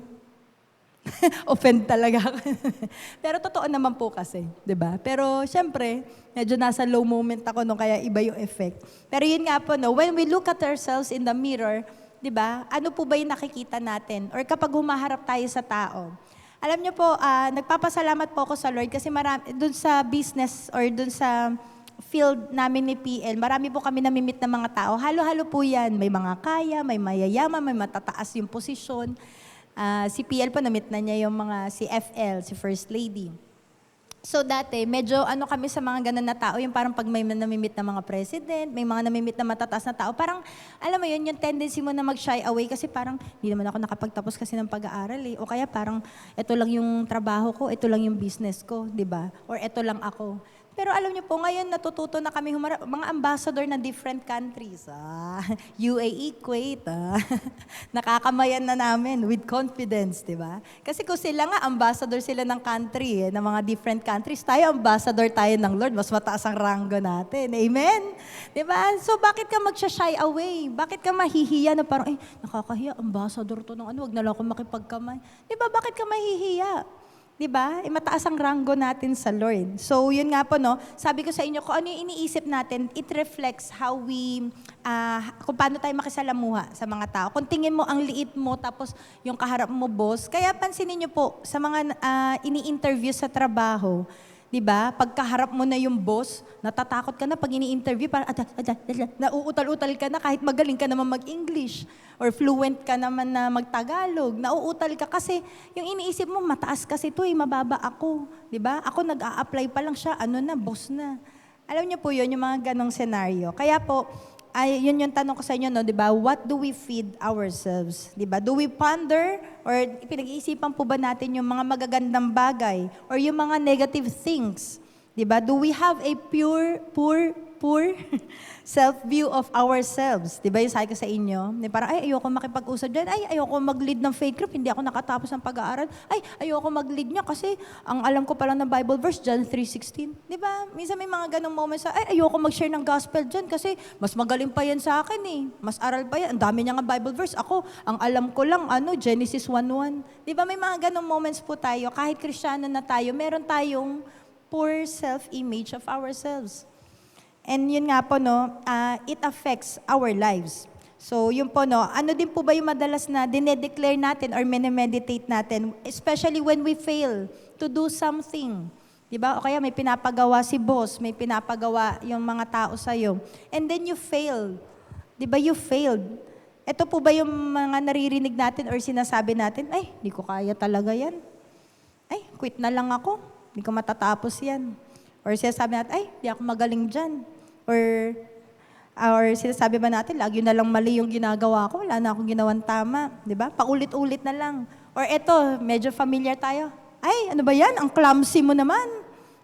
Offend talaga ako. Pero totoo naman po kasi, 'di ba? Pero syempre, medyo nasa low moment ako nung kaya iba yung effect. Pero yun nga po, no, when we look at ourselves in the mirror, 'di ba? Ano po ba yung nakikita natin? Or kapag humaharap tayo sa tao. Alam niyo po, nagpapasalamat po ako sa Lord kasi dun sa business or dun sa field namin ni PL, marami po kami namimit ng mga tao. Halo-halo po yan. May mga kaya, may mayayaman, may matataas yung posisyon. Si PL po, namit na niya yung mga si FL, si First Lady. So dati, medyo kami sa mga ganun na tao, yung parang pag may namimit na mga president, may mga namimit na matataas na tao, parang, alam mo yun, yung tendency mo na mag-shy away kasi parang, hindi naman ako nakapagtapos kasi ng pag-aaral eh. O kaya parang, ito lang yung trabaho ko, ito lang yung business ko, di ba? Or ito lang ako. Pero alam niyo po, ngayon natututo na kami humarap, mga ambassador ng different countries. UAE, Kuwait. Nakakamayan na namin with confidence, di ba? Kasi kung sila nga, ambassador sila ng country, ng mga different countries, tayo ambassador tayo ng Lord, mas mataas ang ranggo natin. Amen? Di ba? So bakit ka magsha-shy away? Bakit ka mahihiya na parang, nakakahiya, ambassador to ng wag na lang ako makipagkamay. Di ba? Bakit ka mahihiya? Di ba? Mataas ang ranggo natin sa Lord. So, yun nga po, no? Sabi ko sa inyo, kung ano yung iniisip natin, it reflects how we, kung paano tayo makisalamuha sa mga tao. Kung tingin mo ang liit mo, tapos yung kaharap mo, boss, kaya pansinin niyo po, sa mga ini-interview sa trabaho, di ba? Pagkaharap mo na yung boss, natatakot ka na pag ini-interview, parang nauutal-utal ka na kahit magaling ka naman mag-English or fluent ka naman na mag-Tagalog. Nauutal ka kasi yung iniisip mo, mataas kasi ito mababa ako. Di ba? Ako nag-a-apply pa lang siya, boss na. Alam niyo po yun, yung mga ganong senaryo. Kaya po, yun yung tanong ko sa inyo, no, di ba? What do we feed ourselves? Di ba? Do we ponder or pinag-iisipan po ba natin yung mga magagandang bagay or yung mga negative things? Di ba? Do we have a poor self-view of ourselves? Di ba yung sabi ko sa inyo? Parang, ayoko makipag-usap dyan. Ayoko mag-lead ng faith group. Hindi ako nakatapos ng pag-aaral. Ayoko mag-lead niya kasi ang alam ko pa lang ng Bible verse, John 3:16. Di ba? Minsan may mga ganong moments ayoko mag-share ng gospel dyan kasi mas magaling pa yan sa akin eh. Mas aral pa yan. Ang dami niya nga Bible verse. Ako, ang alam ko lang, Genesis 1:1. Di ba may mga ganong moments po tayo? Kahit Kristiyano na tayo, meron tayong poor self-image of ourselves. And yun nga po, no, it affects our lives. So yun po, no, ano din po ba yung madalas na dinedeclare natin or meditate natin, especially when we fail to do something. Diba? O kaya may pinapagawa si boss, may pinapagawa yung mga tao sa'yo. And then you failed. Diba? You failed. Ito po ba yung mga naririnig natin or sinasabi natin, di ko kaya talaga yan. Quit na lang ako. Di ko matatapos yan. Or sinasabi natin, di ako magaling dyan. Or sinasabi ba natin, lagi na lang mali yung ginagawa ko, wala na akong ginawang tama. Di ba? Paulit-ulit na lang. Or eto, medyo familiar tayo. Ano ba yan? Ang clumsy mo naman.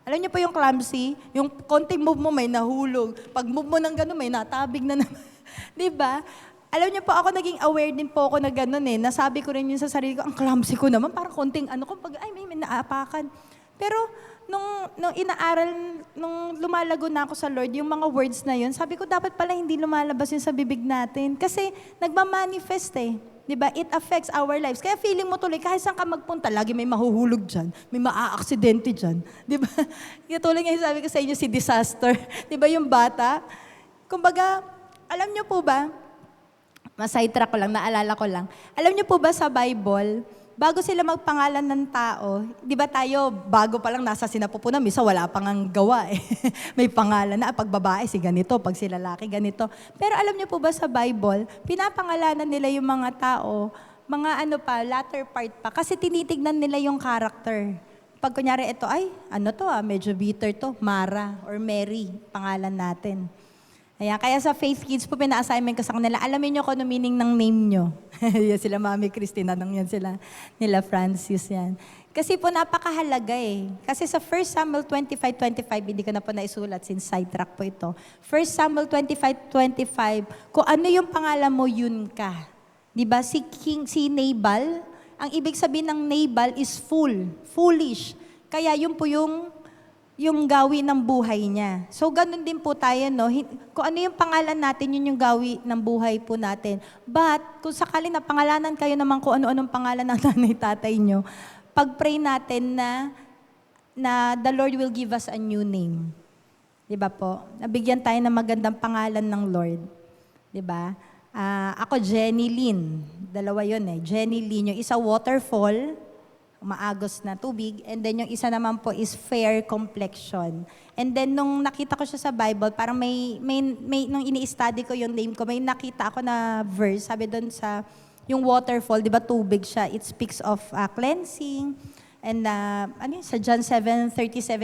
Alam niyo po yung clumsy? Yung konting move mo may nahulog. Pag move mo ng gano'n, may natabig na naman. Di ba? Alam niyo po, ako naging aware din po ako na gano'n eh. Nasabi ko rin yun sa sarili ko, ang clumsy ko naman, parang konting may naapakan. Pero, nung inaaral, nung lumalago na ako sa Lord, yung mga words na yun, sabi ko, dapat pala hindi lumalabas yun sa bibig natin. Kasi, nagmamanifest eh. Diba? It affects our lives. Kaya feeling mo tuloy, kahit saan ka magpunta, lagi may mahuhulog dyan, may maa-aksidente dyan. Diba? Kaya tuloy nga sabi ko sa inyo, si disaster. Diba yung bata? Kumbaga, alam niyo po ba, maside-track ko lang, naalala ko lang. Alam niyo po ba sa Bible, bago sila magpangalan ng tao, di ba tayo, bago pa lang nasa sinapupunan, misa wala pang ang gawa eh. May pangalan na, pag babae si ganito, pag si lalaki ganito. Pero alam niyo po ba sa Bible, pinapangalanan nila yung mga tao, mga latter part pa, kasi tinitignan nila yung character. Pag kunyari ito, medyo bitter to, Mara or Mary, pangalan natin. Ayan, kaya sa Faith Kids po, pina-assignment ko sa kanila, alamin nyo kung ano meaning ng name nyo. Yan sila Mami Christina, yan sila, nila Francis yan. Kasi po napakahalaga eh. Kasi sa 1 Samuel 25:25, hindi ko na po naisulat since sidetrack po ito. 1 Samuel 25:25, kung ano yung pangalan mo, yun ka. Di ba? Si Nabal, ang ibig sabihin ng Nabal is foolish. Kaya yun po yung gawi ng buhay niya. So, ganun din po tayo, no? Kung ano yung pangalan natin, yun yung gawi ng buhay po natin. But, kung sakali na pangalanan kayo naman kung ano-anong pangalan ng nanay-tatay nyo, pag-pray natin na the Lord will give us a new name. Di ba po? Nabigyan tayo ng magandang pangalan ng Lord. Di ba? Ako, Jenny Lynn. Dalawa yun eh. Jenny Lynn. Yung isa, waterfall, maagos na tubig. And then yung isa naman po is fair complexion. And then nung nakita ko siya sa Bible, parang nung ini-study ko yung name ko, may nakita ako na verse, sabi doon sa, yung waterfall, di ba tubig siya, it speaks of cleansing. And sa John 7:37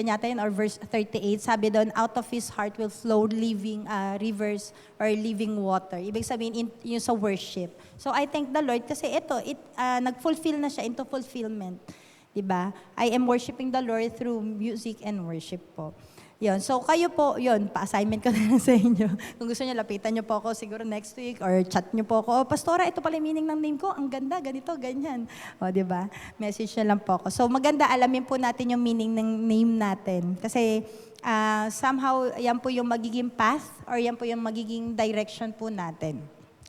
yata yun, or verse 38, sabi doon, out of his heart will flow living rivers or living water. Ibig sabihin, yung sa worship. So I thank the Lord kasi nag-fulfill na siya into fulfillment. Diba? I am worshiping the Lord through music and worship po. Yun. So kayo po, yun, pa-assignment ko na lang sa inyo. Kung gusto niyo, lapitan niyo po ako siguro next week or chat niyo po ako, oh, Pastora, ito pala yung meaning ng name ko. Ang ganda, ganito, ganyan. O, di ba? Message na lang po ako. So maganda, alamin po natin yung meaning ng name natin. Kasi somehow, yan po yung magiging path or yan po yung magiging direction po natin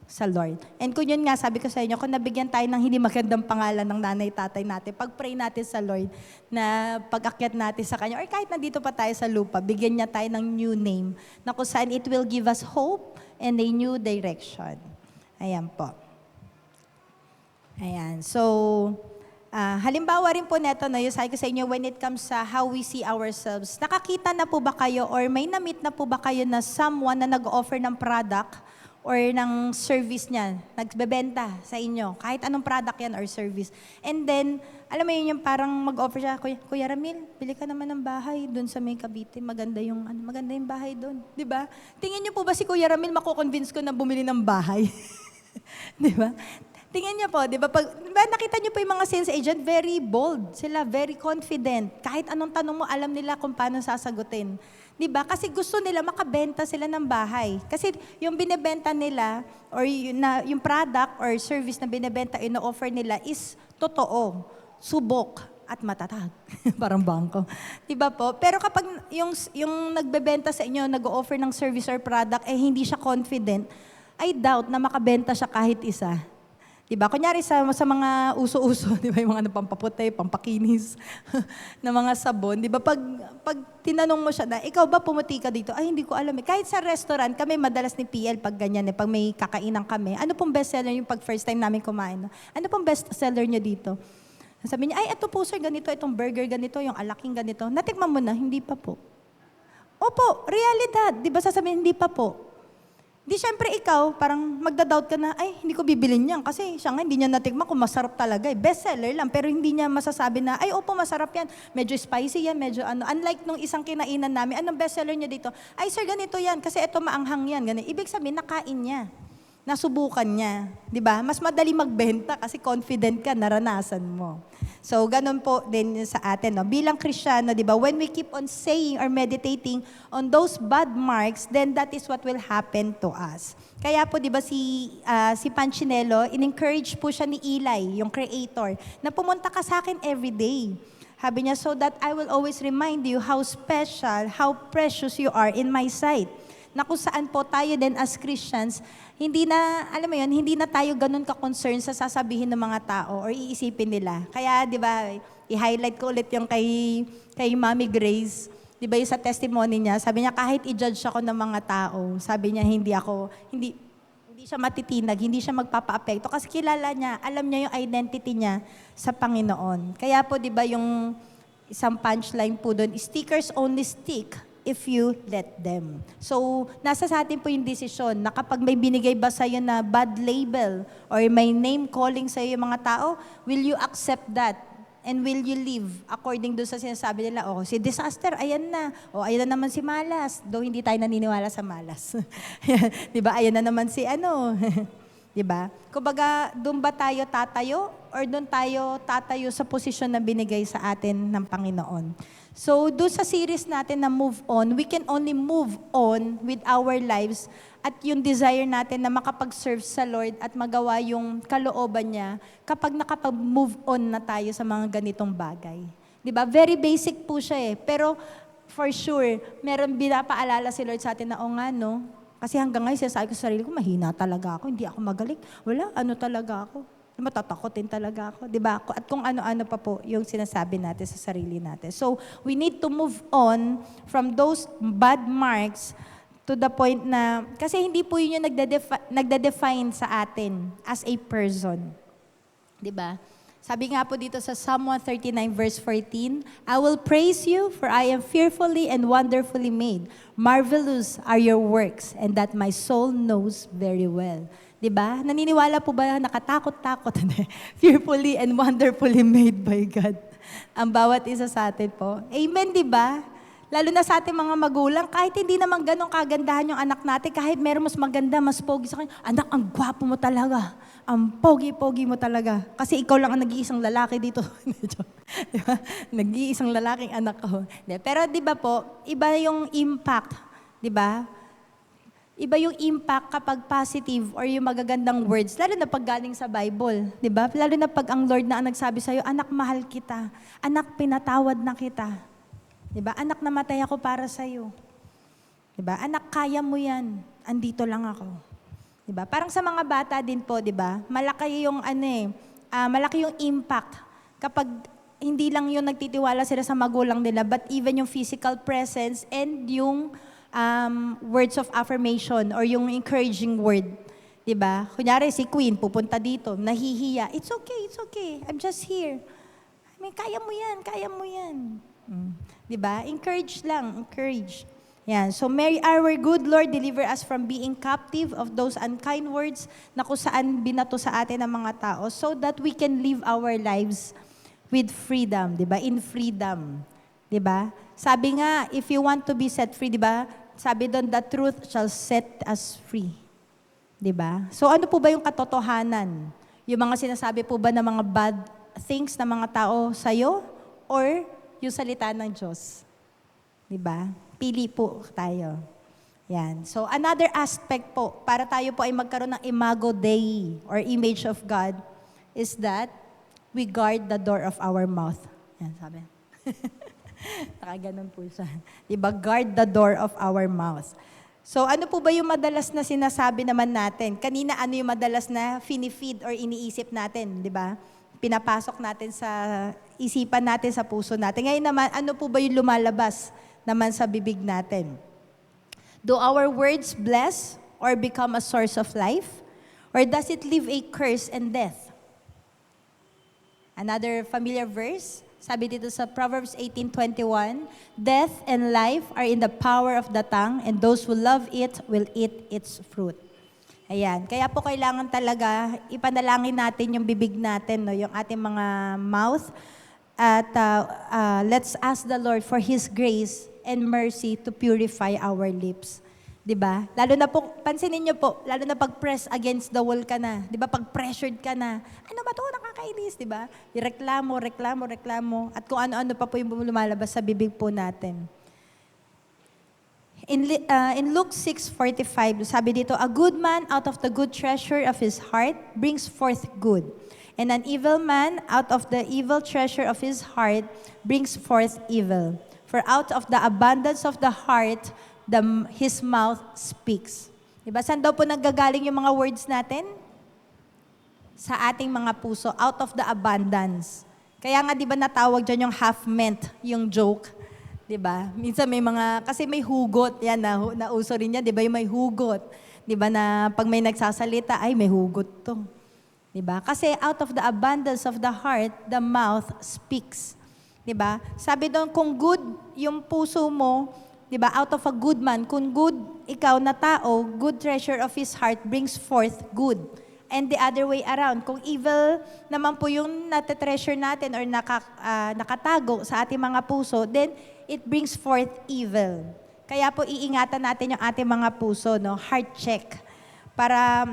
sa Lord. And kung yun nga, sabi ko sa inyo, kung nabigyan tayo ng hindi magandang pangalan ng nanay-tatay natin, pag-pray natin sa Lord na pag-akyat natin sa Kanya, or kahit nandito pa tayo sa lupa, bigyan niya tayo ng new name na kung saan it will give us hope and a new direction. Ayan po. Ayan. So, halimbawa rin po neto, no, yung sabi ko sa inyo, when it comes sa how we see ourselves, nakakita na po ba kayo or may na-meet na po ba kayo na someone na nag-offer ng product or ng service niya, nagbebenta sa inyo, kahit anong product yan or service. And then, alam mo yun, yung parang mag-offer siya, Kuya Ramil, bili ka naman ng bahay doon sa may Cavite, maganda yung bahay doon. Di ba? Tingin niyo po ba si Kuya Ramil mako-convince ko na bumili ng bahay? Di ba? Tingnan niyo po, di ba? Nakita niyo po yung mga sales agent, very bold. Sila, very confident. Kahit anong tanong mo, alam nila kung paano sasagutin. Di ba? Kasi gusto nila makabenta sila ng bahay. Kasi yung binebenta nila, or yung product or service na binebenta, ino-offer nila is totoo, subok, at matatag. Parang bangko. Di ba po? Pero kapag yung nagbebenta sa inyo, nag-offer ng service or product, hindi siya confident, I doubt na makabenta siya kahit isa. Diba? Kunyari sa mga uso-uso, di ba, yung mga pampaputi, pampakinis, na mga sabon, di ba? Pag tinanong mo siya na, ikaw ba pumuti ka dito? Ay, hindi ko alam eh. Kahit sa restaurant, kami madalas ni PL pag ganyan eh, pag may kakainan kami, ano pong bestseller yung pag first time namin kumain? Ano pong bestseller nyo dito? Sabi niya, ay, ito po sir, ganito, itong burger, ganito, yung alaking ganito. Natikman mo na, hindi pa po. Opo, realidad. Di ba sasabihin, hindi pa po. Di syempre ikaw, parang magda-doubt ka na, ay, hindi ko bibilin yan kasi siya nga hindi niya natikman kung masarap talaga. Bestseller lang, pero hindi niya masasabi na, ay, opo, masarap yan. Medyo spicy yan, medyo ano. Unlike nung isang kinainan namin, anong bestseller niya dito? Ay, sir, ganito yan, kasi ito maanghang yan. Ganito. Ibig sabihin, nakain niya. Nasubukan niya. Di ba? Mas madali magbenta kasi confident ka, naranasan mo. So, ganun po din sa atin. No? Bilang Kristiyano, di ba, when we keep on saying or meditating on those bad marks, then that is what will happen to us. Kaya po, di ba, si Panchinello, in-encourage po siya ni Eli, yung creator, na pumunta ka sa akin every day. Sabi niya, so that I will always remind you how special, how precious you are in my sight. Na kung saan po tayo din as Christians, hindi na, alam mo yun, hindi na tayo ganun ka-concern sa sasabihin ng mga tao or iisipin nila. Kaya, di ba, i-highlight ko ulit yung kay Mami Grace. Di ba yung sa testimony niya, sabi niya, kahit i-judge ako ng mga tao, sabi niya, hindi siya matitinag, hindi siya magpapa-apekto. Kasi kilala niya, alam niya yung identity niya sa Panginoon. Kaya po, di ba, yung isang punchline po doon, stickers only stick if you let them. So, nasa sa atin po yung desisyon na kapag may binigay ba sa'yo na bad label or may name calling sa'yo yung mga tao, will you accept that And will you live according doon sa sinasabi nila, si disaster, ayan na. Ayan na naman si malas. Though hindi tayo naniniwala sa malas. Di ba? Ayan na naman si ano. Di ba? Kumbaga, doon ba tayo tatayo or doon tayo tatayo sa posisyon na binigay sa atin ng Panginoon? So, doon sa series natin na Move On, we can only move on with our lives at yung desire natin na makapag-serve sa Lord at magawa yung kalooban niya kapag nakapag-move on na tayo sa mga ganitong bagay. Di ba? Very basic po siya eh. Pero for sure, meron binapaalala si Lord sa atin na, nga no, kasi hanggang ngayon sinasabi ko sa sarili ko, mahina talaga ako, hindi ako magaling. Wala, ano talaga ako. Matatakotin talaga ako, di ba? At kung ano-ano pa po yung sinasabi natin sa sarili natin. So, we need to move on from those bad marks to the point na, kasi hindi po yun yung nagde-define sa atin as a person. Di ba? Sabi nga po dito sa Psalm 139 verse 14, I will praise you for I am fearfully and wonderfully made. Marvelous are your works and that my soul knows very well. Diba? Naniniwala po ba nakatakot-takot? Fearfully and wonderfully made by God. Ang bawat isa sa atin po. Amen, diba? Lalo na sa ating mga magulang, kahit hindi naman ganun kagandahan yung anak natin, kahit meron mas maganda, mas pogi sa kanya, anak, ang gwapo mo talaga. Ang pogi-pogi mo talaga. Kasi ikaw lang ang nag-iisang lalaki dito. Diba? Nag-iisang lalaking anak ko. Pero diba po, iba yung impact. Diba? Iba yung impact kapag positive or yung magagandang words, lalo na pag galing sa Bible, di ba? Lalo na pag ang Lord na ang nagsabi sa'yo, anak, mahal kita. Anak, pinatawad na kita. Di ba? Anak, namatay ako para sa'yo. Di ba? Anak, kaya mo yan. Andito lang ako. Di ba? Parang sa mga bata din po, di ba? Malaki yung malaki yung impact kapag hindi lang yung nagtitiwala sila sa magulang nila, but even yung physical presence and yung words of affirmation or yung encouraging word. Diba? Kunyari, si Queen, pupunta dito, nahihiya. It's okay. I'm just here. I mean, kaya mo yan. Diba? Encourage lang, encourage. Yan. So, may our good Lord deliver us from being captive of those unkind words na kung saan binato sa atin ng mga tao so that we can live our lives with freedom. Diba? In freedom. Diba? Sabi nga, if you want to be set free, diba? Sabi doon, the truth shall set us free. Diba? So ano po ba yung katotohanan? Yung mga sinasabi po ba ng mga bad things ng mga tao sa'yo? Or yung salita ng Diyos? Diba? Pili po tayo. Yan. So another aspect po, para tayo po ay magkaroon ng imago Dei or image of God, is that we guard the door of our mouth. Yan, sabi. Nakaganon po siya. Diba? Guard the door of our mouth. So, ano po ba yung madalas na sinasabi naman natin? Kanina, ano yung madalas na finifeed or iniisip natin? Diba? Pinapasok natin sa isipan natin, sa puso natin. Ngayon naman, ano po ba yung lumalabas naman sa bibig natin? Do our words bless or become a source of life? Or does it leave a curse and death? Another familiar verse, sabi dito sa Proverbs 18:21, death and life are in the power of the tongue, and those who love it will eat its fruit. Ayan. Kaya po kailangan talaga ipanalangin natin yung bibig natin, no, yung ating mga mouth. At let's ask the Lord for His grace and mercy to purify our lips. Diba? Lalo na po, pansinin niyo po, lalo na pag press against the wall ka na. Diba? Pag pressured ka na, ano ba ito? Nakakainis, diba? Reklamo. At kung ano-ano pa po yung lumalabas sa bibig po natin. In Luke 6:45, sabi dito, a good man out of the good treasure of his heart brings forth good. And an evil man out of the evil treasure of his heart brings forth evil. For out of the abundance of the heart, his mouth speaks. Diba? Saan daw po naggagaling yung mga words natin? Sa ating mga puso, out of the abundance. Kaya nga, di ba natawag dyan yung half-meant, yung joke? Diba? Minsan may mga, kasi may hugot, yan, nauso rin yan, di ba? Yung may hugot. Di ba na pag may nagsasalita, ay may hugot to. Di ba? Kasi out of the abundance of the heart, the mouth speaks. Di ba? Sabi doon, kung good yung puso mo, diba, out of a good man, kung good ikaw na tao, good treasure of his heart brings forth good. And the other way around, kung evil naman po yung natetreasure natin or nakatago sa ating mga puso, then it brings forth evil. Kaya po iingatan natin yung ating mga puso, no? Heart check. Para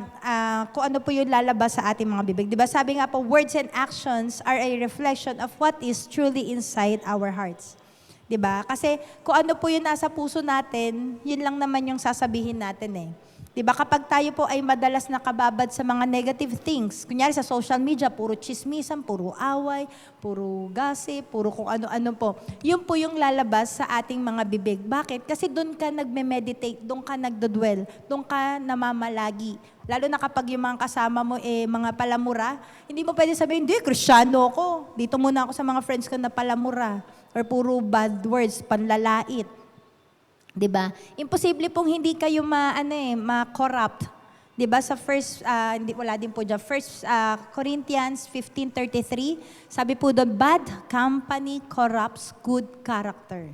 kung ano po yung lalabas sa ating mga bibig. Diba sabi nga po, words and actions are a reflection of what is truly inside our hearts. 'Di ba? Kasi kung ano po yung nasa puso natin, yun lang naman yung sasabihin natin eh. 'Di ba? Kapag tayo po ay madalas nakababad sa mga negative things, kunyari sa social media, puro chismisan, puro away, puro gossip, puro kung ano-ano po. Yun po yung lalabas sa ating mga bibig. Bakit? Kasi doon ka nagme-meditate, doon ka nagdodwell, doon ka namamalagi. Lalo na kapag yung mga kasama mo mga palamura, hindi mo pwede sabihin, hindi, Kristiyano ako. Dito muna ako sa mga friends ko na palamura. Or puro bad words, panlalait. 'Di ba? Imposible pong hindi kayo ma-corrupt. 'Di ba sa wala din po diyan. Corinthians 15:33, sabi po doon, bad company corrupts good character.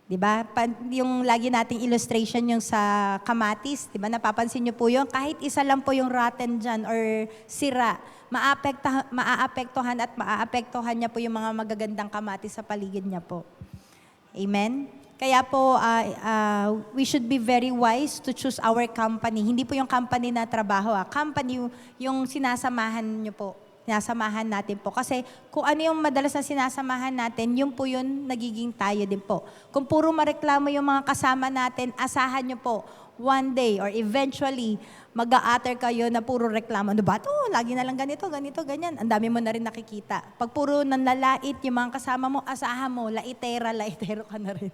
'Di ba? Yung lagi nating illustration yung sa kamatis, 'di ba? Napapansin niyo po 'yon, kahit isa lang po yung rotten diyan or sira, maaapektuhan at maaapektuhan niya po yung mga magagandang kamatis sa paligid niya po. Amen? Kaya po, we should be very wise to choose our company. Hindi po yung company na trabaho. Company, yung sinasamahan nyo po. Sinasamahan natin po. Kasi kung ano yung madalas na sinasamahan natin, yun po yun nagiging tayo din po. Kung puro mareklamo yung mga kasama natin, asahan nyo po, one day or eventually, mag-a-utter kayo na puro reklamo. Ano ba ito? Lagi na lang ganito, ganyan. Ang dami mo na rin nakikita. Pag puro nanlalait yung mga kasama mo, asahan mo, laitero ka na rin.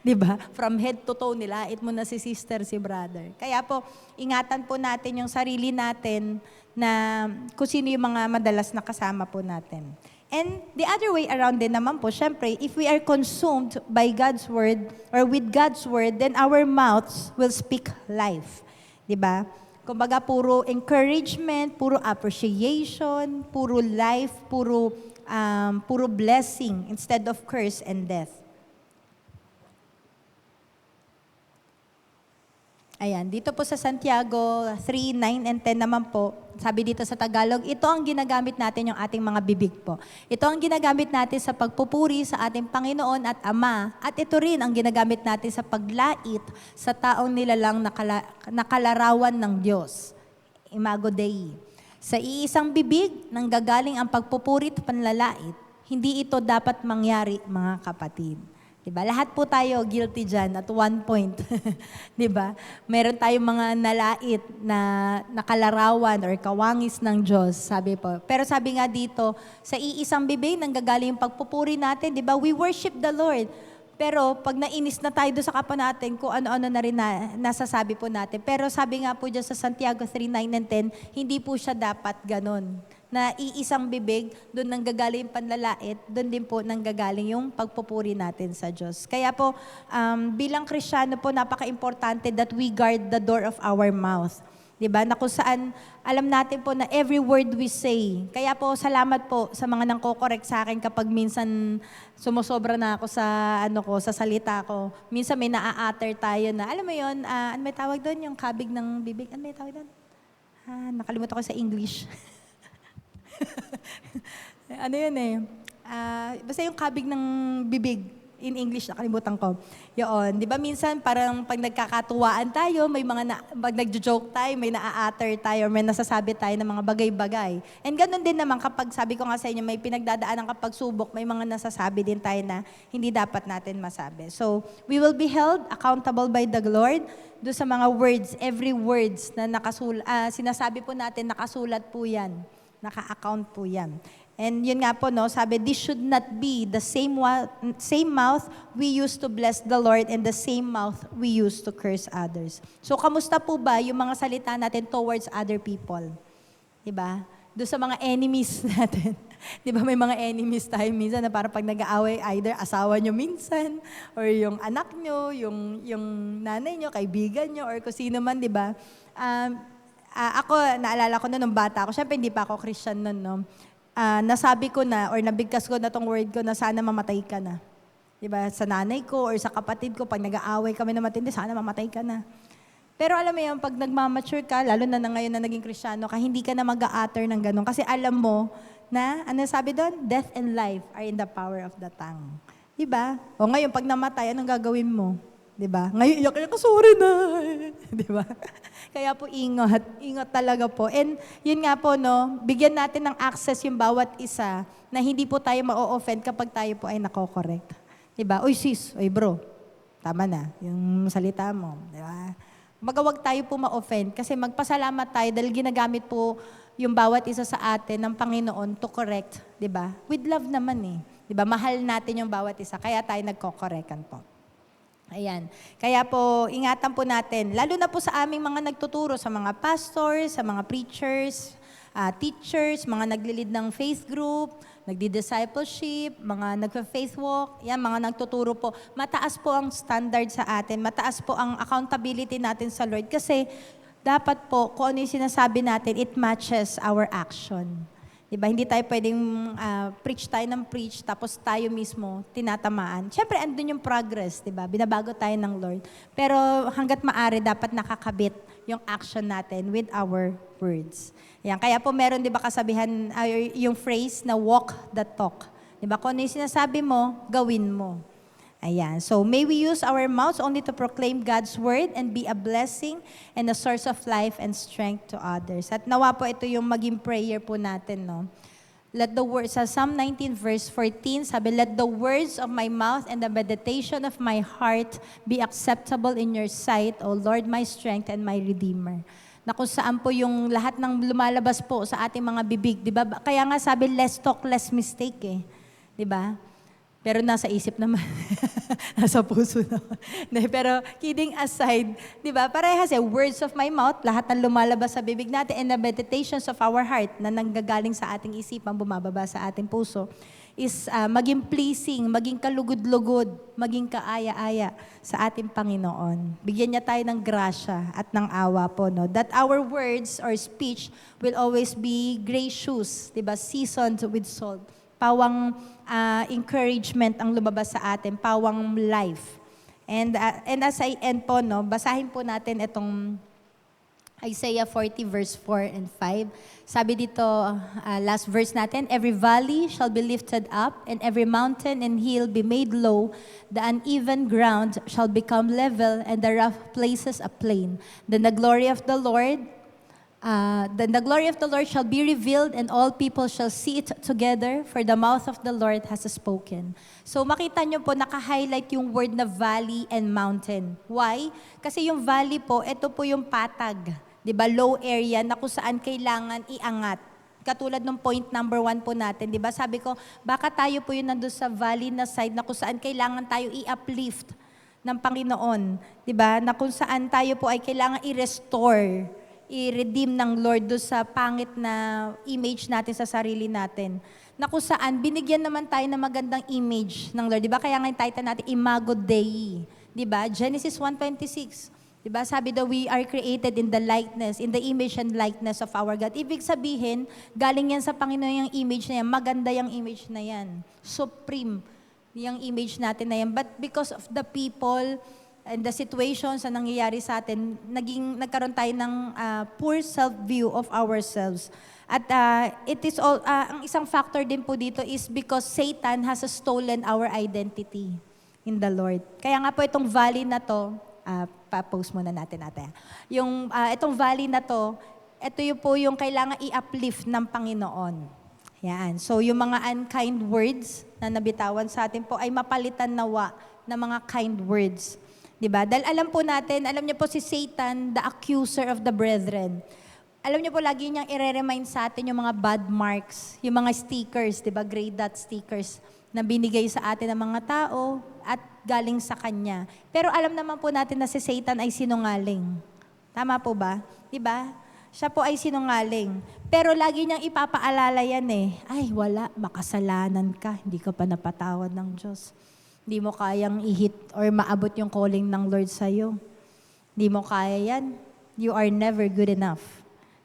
Diba? From head to toe, nilait mo na si sister, si brother. Kaya po, ingatan po natin yung sarili natin na kung sino yung mga madalas na kasama po natin. And the other way around din naman po, syempre, if we are consumed by God's Word or with God's Word, then our mouths will speak life. Diba? Kumbaga, puro encouragement, puro appreciation, puro life, puro blessing instead of curse and death. Ayan, dito po sa Santiago 3, 9, and 10 naman po, sabi dito sa Tagalog, ito ang ginagamit natin yung ating mga bibig po. Ito ang ginagamit natin sa pagpupuri sa ating Panginoon at Ama, at ito rin ang ginagamit natin sa paglait sa taong nilalang nakalarawan ng Diyos. Imago Dei. Sa iisang bibig, nanggagaling ang pagpupuri at panlalait, hindi ito dapat mangyari, mga kapatid. Diba? Lahat po tayo guilty dyan at one point. Diba? Meron tayong mga nalait na nakalarawan or kawangis ng Diyos, sabi po. Pero sabi nga dito, sa iisang bibig, nanggagaling yung pagpupuri natin, diba? We worship the Lord. Pero pag nainis na tayo doon sa kapwa natin, kung ano-ano na rin nasasabi po natin. Pero sabi nga po dyan sa Santiago 3, 9, and 10, hindi po siya dapat ganon. Na iisang bibig, doon nanggagaling yung panlalait, doon din po nanggagaling yung pagpupuri natin sa Diyos. Kaya po, bilang Kristiyano po, napaka-importante that we guard the door of our mouth. Diba? Na kung saan, alam natin po na every word we say. Kaya po, salamat po sa mga nangko-correct sa akin kapag minsan sumusobra na ako sa salita ko. Minsan may naa-utter tayo na, alam mo yun, ano may tawag doon? Yung kabig ng bibig. Ano may tawag doon? Nakalimutan ko sa English. Ano yun eh? Basta yung kabig ng bibig. In English, nakalimutan ko. Yun. Di ba minsan, parang pag nagkakatuwaan tayo, may pag nagjo-joke tayo, may naa-utter tayo, or may nasasabi tayo ng mga bagay-bagay. And ganun din naman, kapag sabi ko nga sa inyo, may pinagdadaanan kapag subok, may mga nasasabi din tayo na hindi dapat natin masabi. So, we will be held accountable by the Lord do sa mga words, every words na sinasabi po natin, nakasulat po yan. Naka-account po yan. And yun nga po, no, sabi, this should not be the same mouth we use to bless the Lord and the same mouth we use to curse others. So, kamusta po ba yung mga salita natin towards other people? Diba? Doon sa mga enemies natin. Diba may mga enemies tayo minsan na parang pag nag-aaway, either asawa nyo minsan, or yung anak nyo, yung nanay nyo, kaibigan nyo, or kung sino man, diba? Ako, naalala ko nung bata ako, syempre hindi pa ako Christian nun, no? Nasabi ko na, or nabigkas ko na tong word ko na sana mamatay ka na. Diba? Sa nanay ko or sa kapatid ko, pag nag-aaway kami na matindi, sana mamatay ka na. Pero alam mo yan, pag nagmamature ka, lalo na ngayon na naging Kristiyano ka, hindi ka na mag-a-utter ng ganun. Kasi alam mo na, ano sabi doon? Death and life are in the power of the tongue. Diba? O ngayon, pag namatay, anong gagawin mo? Diba? Ngayon, iyak ka, sorry na. Diba? Kaya po ingat. Ingat talaga po. And yun nga po, no, bigyan natin ng access yung bawat isa na hindi po tayo ma-offend kapag tayo po ay nako-correct. Diba? Uy sis, uy bro, tama na yung salita mo. Diba? Magawag tayo po ma-offend kasi magpasalamat tayo dahil ginagamit po yung bawat isa sa atin ng Panginoon to correct, 'di ba? With love naman eh. 'Di ba? Mahal natin yung bawat isa kaya tayo nagko-correctan po. Ayan. Kaya po, ingatan po natin, lalo na po sa aming mga nagtuturo, sa mga pastors, sa mga preachers, teachers, mga naglilid ng faith group, nagdi-discipleship, mga nagpa-faith walk, yan, mga nagtuturo po. Mataas po ang standard sa atin, mataas po ang accountability natin sa Lord kasi dapat po, kung ano yung sinasabi natin, it matches our action. Diba? Hindi tayo pwedeng preach tayo ng preach, tapos tayo mismo tinatamaan. Siyempre, andun yung progress, diba? Binabago tayo ng Lord. Pero hanggat maaari, dapat nakakabit yung action natin with our words. Yan. Kaya po meron, di ba, kasabihan, yung phrase na walk the talk. Di ba? Kung ano yung sinasabi mo, gawin mo. Ayan. So, may we use our mouths only to proclaim God's word and be a blessing and a source of life and strength to others. At nawa po ito yung maging prayer po natin, no? Let the words, sa Psalm 19 verse 14, sabi, let the words of my mouth and the meditation of my heart be acceptable in your sight, O Lord, my strength and my Redeemer. Na kung saan po yung lahat ng lumalabas po sa ating mga bibig, di ba? Kaya nga sabi, less talk, less mistake eh. Di ba? Pero nasa isip naman. Nasa puso naman. Pero kidding aside, di ba? Parehas eh, words of my mouth, lahat ng lumalabas sa bibig natin, and the meditations of our heart na nanggagaling sa ating isipan, bumababa sa ating puso, is maging pleasing, maging kalugod-lugod, maging kaaya-aya sa ating Panginoon. Bigyan niya tayo ng grasya at ng awa po, no? That our words or speech will always be gracious, di ba? Seasoned with salt. Pawang encouragement ang lumabas sa atin, pawang life. And as I end po, no, basahin po natin itong Isaiah 40 verse 4 and 5. Sabi dito, last verse natin, every valley shall be lifted up, and every mountain and hill be made low. The uneven ground shall become level, and the rough places a plain. Then the glory of the Lord shall be revealed, and all people shall see it together, for the mouth of the Lord has spoken. So makita nyo po, naka-highlight yung word na valley and mountain. Why? Kasi yung valley po, ito po yung patag. 'Di ba? Low area na kung saan kailangan iangat. Katulad ng point number 1 po natin, 'di ba? Sabi ko, baka tayo po yung nandun sa valley na side na kung saan kailangan tayo i-uplift ng Panginoon. 'Di ba? Na kung saan tayo po ay kailangan i-restore, i-redeem ng Lord do sa pangit na image natin sa sarili natin. Na kung saan binigyan naman tayo ng magandang image ng Lord. 'Di ba? Kaya nga yung title natin, Imago Dei. 'Di ba? Genesis 1:26. Diba? Sabi daw, we are created in the likeness, in the image and likeness of our God. Ibig sabihin, galing yan sa Panginoon yung image na yan. Maganda yung image na yan. Supreme yung image natin na yan. But because of the people and the situations na nangyayari sa atin, nagkaroon tayo ng poor self-view of ourselves. At it is all, ang isang factor din po dito is because Satan has stolen our identity in the Lord. Kaya nga po itong valley na to, pa-post muna natin. Yung itong valley na to, ito yung po yung kailangan i-uplift ng Panginoon. Yan. So yung mga unkind words na nabitawan sa atin po ay mapalitan nawa ng mga kind words. 'Di ba? Dahil alam po natin, alam niyo po si Satan, the accuser of the brethren. Alam niyo po lagi niyang i-remind sa atin yung mga bad marks, yung mga stickers, 'di ba? Gray dot stickers na binigay sa atin ng mga tao at galing sa kanya. Pero alam naman po natin na si Satan ay sinungaling. Tama po ba? Diba? Siya po ay sinungaling. Pero lagi niyang ipapaalala yan eh. Ay, wala, makasalanan ka. Hindi ka pa napatawad ng Diyos. Hindi mo kayang i-hit or maabot yung calling ng Lord sa'yo. Hindi mo kaya yan. You are never good enough.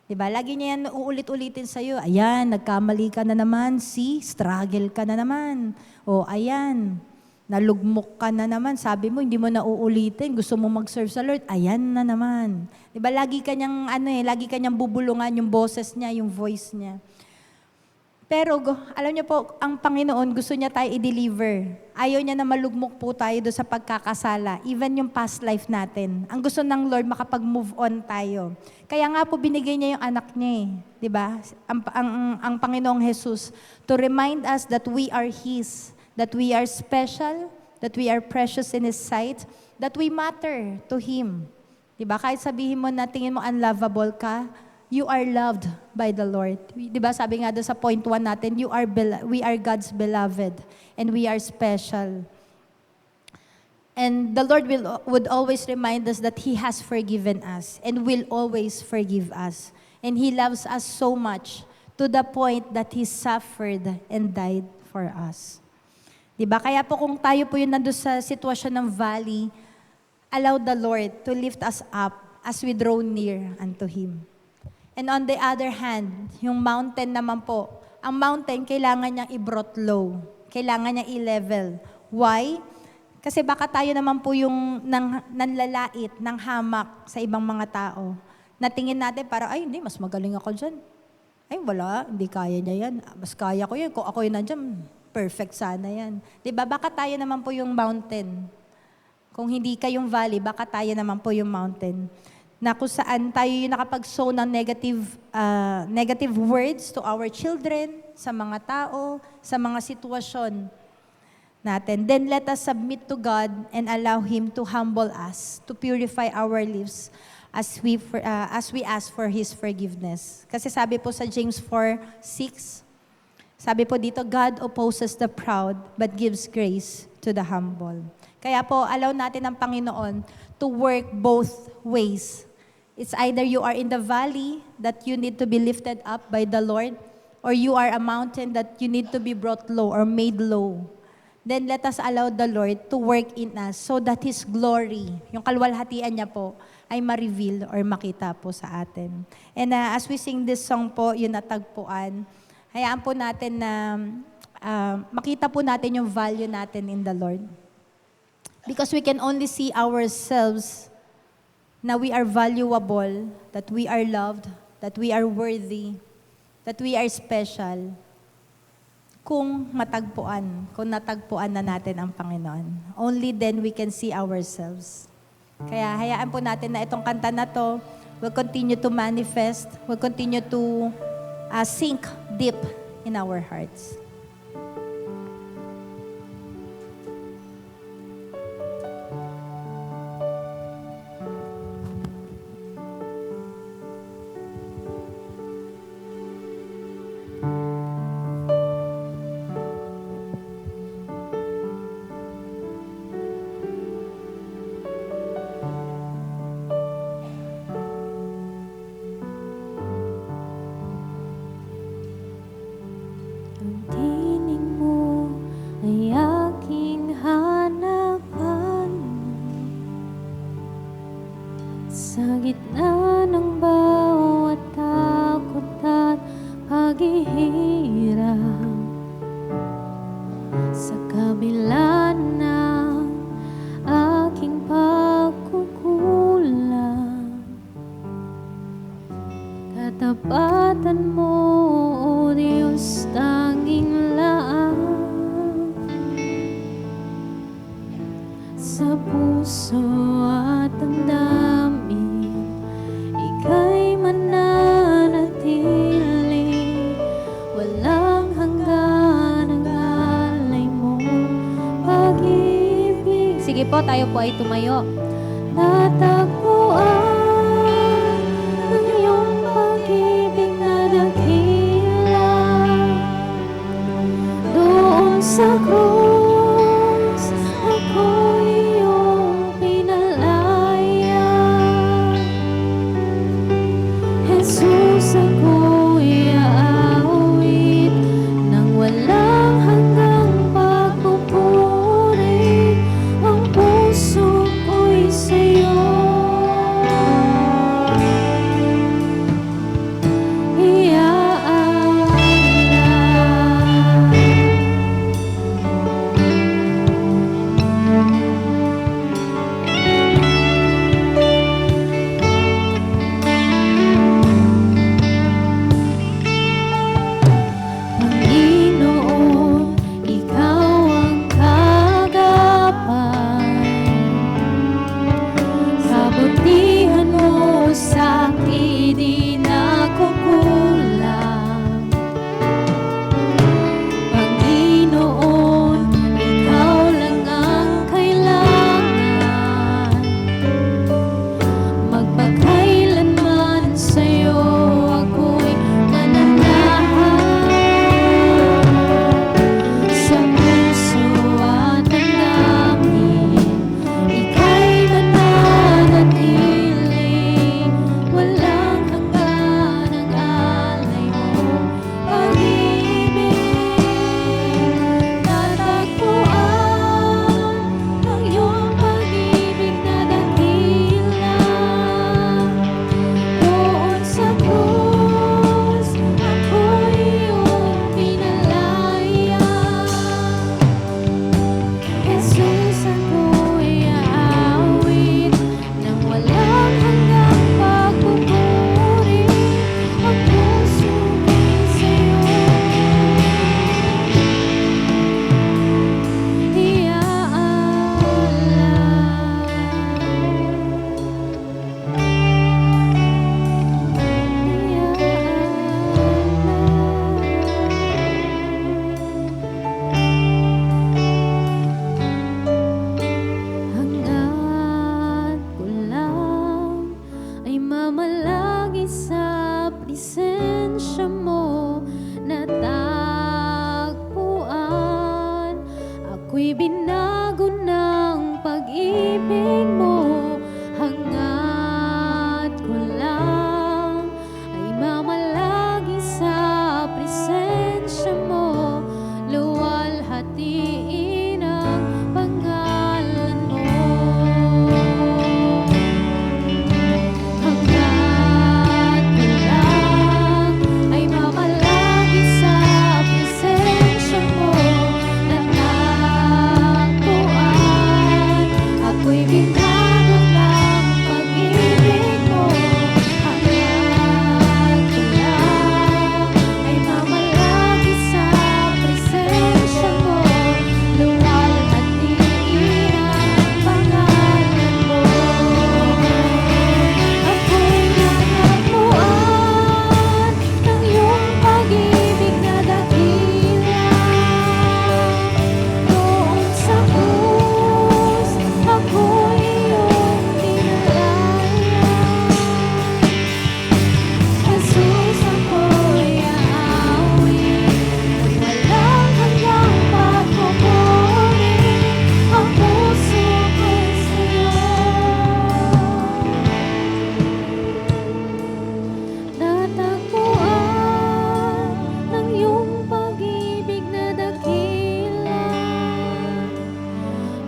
Diba? Lagi niya yan uulit-ulitin sa'yo. Ayan, nagkamali ka na naman. See, struggle ka na naman. O, ayan. Nalugmok ka na naman. Sabi mo, hindi mo na uulitin. Gusto mo mag-serve sa Lord. Ayan na naman. Diba, lagi kanyang, lagi kanyang bubulungan yung boses niya, yung voice niya. Pero alam niyo po, ang Panginoon gusto niya tayo i-deliver. Ayaw niya na malugmok po tayo doon sa pagkakasala. Even yung past life natin. Ang gusto ng Lord, makapag-move on tayo. Kaya nga po binigay niya yung anak niya eh. Diba? Ang Panginoong Jesus, to remind us that we are His, that we are special, that we are precious in His sight, that we matter to Him. Diba? Kahit sabihin mo na tingin mo unlovable ka, you are loved by the Lord. Diba? Sabi nga doon sa point 1 natin, we are God's beloved and we are special. And the Lord would always remind us that He has forgiven us and will always forgive us. And He loves us so much to the point that He suffered and died for us. Diba? Kaya po kung tayo po yun nandun sa sitwasyon ng valley, allow the Lord to lift us up as we draw near unto Him. And on the other hand, yung mountain naman po, ang mountain kailangan niyang i-brought low. Kailangan niya i-level. Why? Kasi baka tayo naman po yung nanlalait ng hamak sa ibang mga tao. Natingin natin para, ay hindi, mas magaling ako dyan. Ay wala, hindi kaya niya yan. Mas kaya ko yan. Kung ako yun nandyan, perfect sana yan. Diba? Baka tayo naman po yung mountain. Kung hindi kayong valley, baka tayo naman po yung mountain. Na kung saan tayo yung nakapag-sow ng negative words to our children, sa mga tao, sa mga sitwasyon natin. Then let us submit to God and allow Him to humble us, to purify our lives as we ask for His forgiveness. Kasi sabi po sa James 4:6, sabi po dito, God opposes the proud but gives grace to the humble. Kaya po, allow natin ang Panginoon to work both ways. It's either you are in the valley that you need to be lifted up by the Lord, or you are a mountain that you need to be brought low or made low. Then let us allow the Lord to work in us so that His glory, yung kalwalhatian niya po, ay ma-reveal or makita po sa atin. And as we sing this song po, yung natagpuan, hayaan po natin na makita po natin yung value natin in the Lord. Because we can only see ourselves na we are valuable, that we are loved, that we are worthy, that we are special, kung natagpuan na natin ang Panginoon. Only then we can see ourselves. Kaya hayaan po natin na itong kanta na to will continue to manifest, will continue to sink deep in our hearts. Ang tinig mo ay aking hanapan. Sa gitna ng bawat takot at paghihirap, sa kabila ng aking pagkukulang, katapatan mo, O Diyos, tanging laan. Sa puso at damdamin, ika'y mananatili. Walang hanggan ang alay mo, pag-ibig. Sige po, tayo po ay tumayo. Natagpuan ang iyong pag-ibig na dakila. Doon sa krus, ako iyong pinalaya. Jesus, ako'y aawit nang walang hanggang pagpupuri. Ang puso ko'y sa'yo. Ako'y binago ng pag-ibig mo. Hangad ko lang ay mamalagi sa presensya mo. Luwalhatiin ang pangalan mo. Hangad ko lang ay mamalagi sa presensya mo. Natagpuan, ako'y binago ng pag-ibig mo. Hangad ko lang ay mamalagi sa presensya mo. Luwalhatiin ang pangalan mo. Ako'y natagpuan ng iyong pag-ibig na dakila. Doon sa krus, ako'y iyong pinalaya. Jesus, ako'y aawit ng walang hanggang pagpupuri. Ang puso ko'y sa'yo. Natagpuan ng iyong pag-ibig na dakila.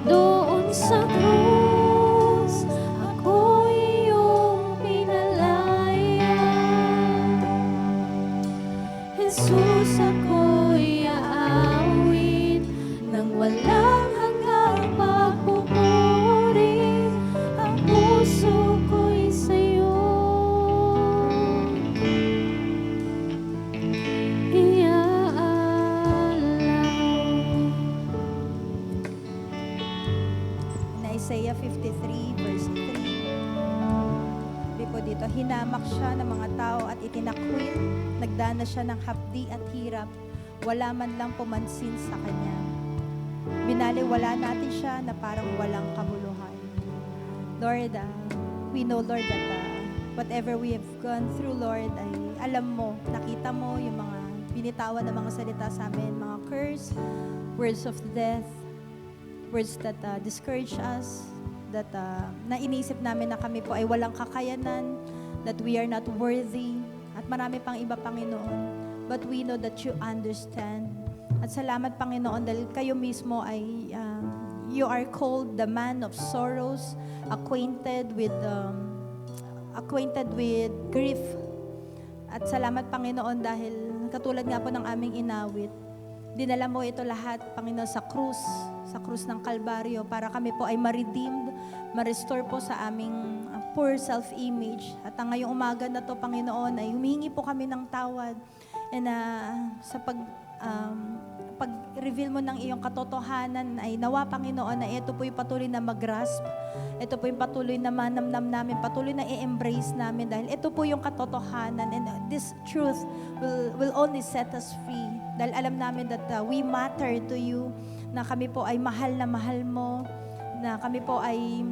Doon sa krus, ako'y iyong pinalaya. Jesus, ako'y aawit ng walang hanggang pagpupuri. Ang puso ko'y sa'yo iaalaw. In Isaiah 53 verse 3, sabi po dito, hinamak siya ng mga tao at itinakwil, nagdana siya ng hapdi at hirap, wala man lang pumansin sa kanya. Binaliwala natin siya na parang walang kabuluhan. Lord, we know, Lord, that whatever we have gone through, Lord, ay alam mo, nakita mo yung mga binitawan na mga salita sa amin, mga curse, words of death, words that discourage us, that na inisip namin na kami po ay walang kakayanan, that we are not worthy, at marami pang iba, Panginoon. But we know that you understand. At salamat, Panginoon, dahil kayo mismo ay you are called the man of sorrows, acquainted with grief. At salamat, Panginoon, dahil katulad nga po ng aming inawit, dinala mo ito lahat, Panginoon, sa krus ng Kalbaryo, para kami po ay ma-redeemed, ma-restore po sa aming poor self-image. At ngayong umaga na to, Panginoon, ay humingi po kami ng tawad. And sa pag-reveal mo ng iyong katotohanan, ay nawa, Panginoon, na ito po yung patuloy na mag-grasp. Ito po yung patuloy na manamnam namin, patuloy na i-embrace namin, dahil ito po yung katotohanan. And this truth will only set us free. Dahil alam namin that we matter to you, na kami po ay mahal na mahal mo, na kami po ay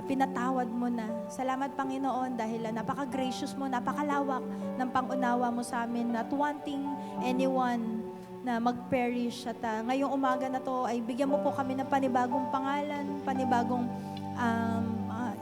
pinatawad mo na. Salamat, Panginoon, dahil napaka-gracious mo, napakalawak ng pangunawa mo sa amin, not wanting anyone na mag-perish. At ngayong umaga na to ay bigyan mo po kami ng panibagong pangalan, panibagong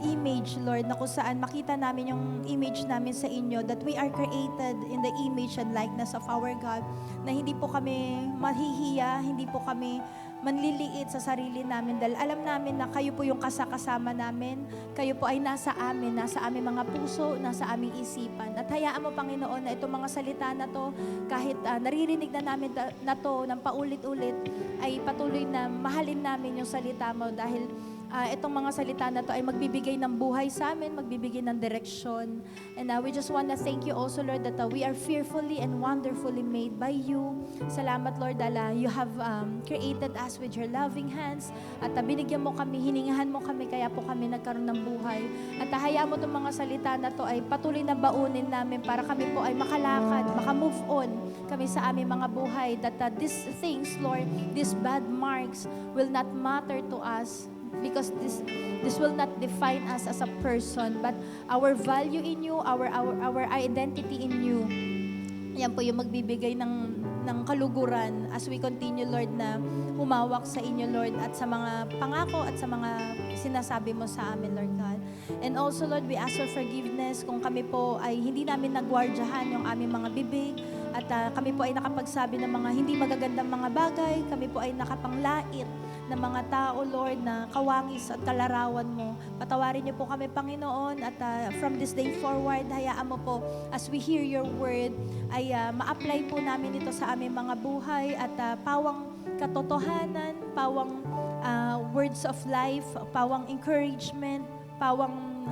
image, Lord, na kung saan makita namin yung image namin sa inyo, that we are created in the image and likeness of our God, na hindi po kami mahihiya, hindi po kami manliliit sa sarili namin, dahil alam namin na kayo po yung kasama namin, kayo po ay nasa aming mga puso, nasa aming isipan. At hayaan mo, Panginoon, na itong mga salita na to, kahit naririnig na namin na to ng paulit-ulit, ay patuloy na mahalin namin yung salita mo, dahil itong mga salita na to ay magbibigay ng buhay sa amin, magbibigay ng direksyon. And we just want to thank you also, Lord, that we are fearfully and wonderfully made by you. Salamat, Lord, dahil you have created us with your loving hands. At binigyan mo kami, hiningahan mo kami, kaya po kami nagkaroon ng buhay. At hayaan mo itong mga salita na to ay patuloy na baunin namin para kami po ay makalakad, makamove on kami sa aming mga buhay. That these things, Lord, these bad marks will not matter to us, because this will not define us as a person, but our value in you, our identity in you. Yan po yung magbibigay ng ng kaluguran as we continue, Lord, na humawak sa inyo, Lord, at sa mga pangako at sa mga sinasabi mo sa amin, Lord God. And also, Lord, we ask for forgiveness kung kami po ay hindi namin nagwardyahan yung aming mga bibig at kami po ay nakapagsabi ng mga hindi magagandang mga bagay, kami po ay nakapanglait ng mga tao, Lord, na kawangis at kalarawan mo. Patawarin niyo po kami, Panginoon, at from this day forward, hayaan mo po, as we hear your word, ay ma-apply po namin ito sa aming mga buhay at pawang katotohanan, pawang words of life, pawang encouragement, pawang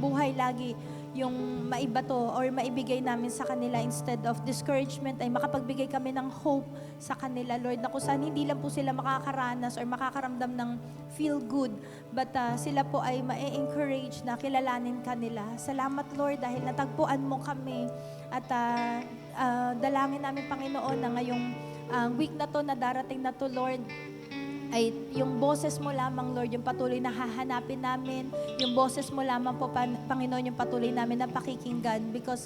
buhay lagi yung maibato or maibigay namin sa kanila instead of discouragement ay makapagbigay kami ng hope sa kanila, Lord, na kung saan hindi lang po sila makakaranas or makakaramdam ng feel good, but sila po ay ma-encourage na kilalanin kanila. Salamat, Lord, dahil natagpuan mo kami at dalangin namin, Panginoon, na ngayong week na to na darating na to, Lord, ay yung boses mo lamang, Lord, yung patuloy na hahanapin namin, yung boses mo lamang po, Panginoon, yung patuloy namin na pakikinggan because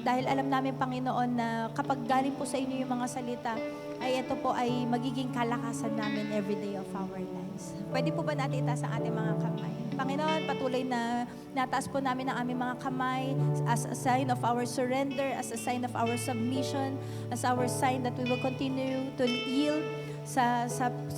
dahil alam namin, Panginoon, na kapag galing po sa inyo yung mga salita, ay ito po ay magiging kalakasan namin every day of our lives. Pwede po ba natin itaas ang ating mga kamay? Panginoon, patuloy na nataas po namin ang aming mga kamay as a sign of our surrender, as a sign of our submission, as our sign that we will continue to yield sa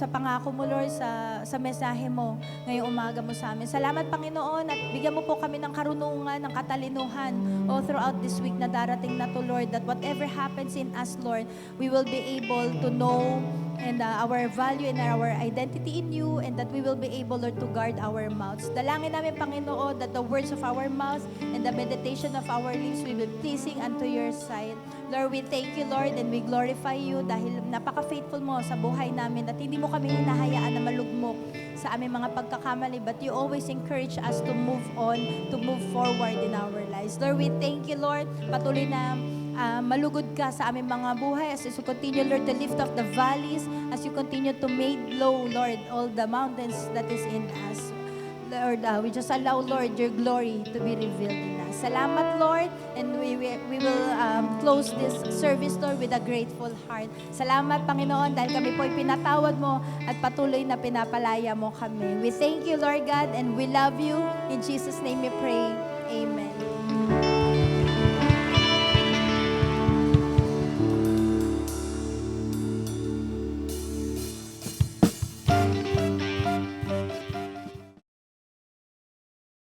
pangako mo, Lord, sa mensahe mo ngayong umaga mo sa amin. Salamat, Panginoon, at bigyan mo po kami ng karunungan, ng katalinuhan all throughout this week na darating na to, Lord, that whatever happens in us, Lord, we will be able to know and our value and our identity in you, and that we will be able, Lord, to guard our mouths. Dalangin namin, Panginoon, that the words of our mouths and the meditation of our lips will be pleasing unto your sight. Lord, we thank you, Lord, and we glorify you dahil napaka-faithful mo sa buhay namin at hindi mo kami hinahayaan na malugmok sa aming mga pagkakamali, but you always encourage us to move on, to move forward in our lives. Lord, we thank you, Lord, patuloy na malugod ka sa aming mga buhay as you continue, Lord, to lift up the valleys, as you continue to make low, Lord, all the mountains that is in us. Lord, we just allow, Lord, your glory to be revealed in us. Salamat, Lord, and we will close this service, Lord, with a grateful heart. Salamat, Panginoon, dahil kami po ay pinatawad mo at patuloy na pinapalaya mo kami. We thank you, Lord God, and we love you. In Jesus' name we pray. Amen.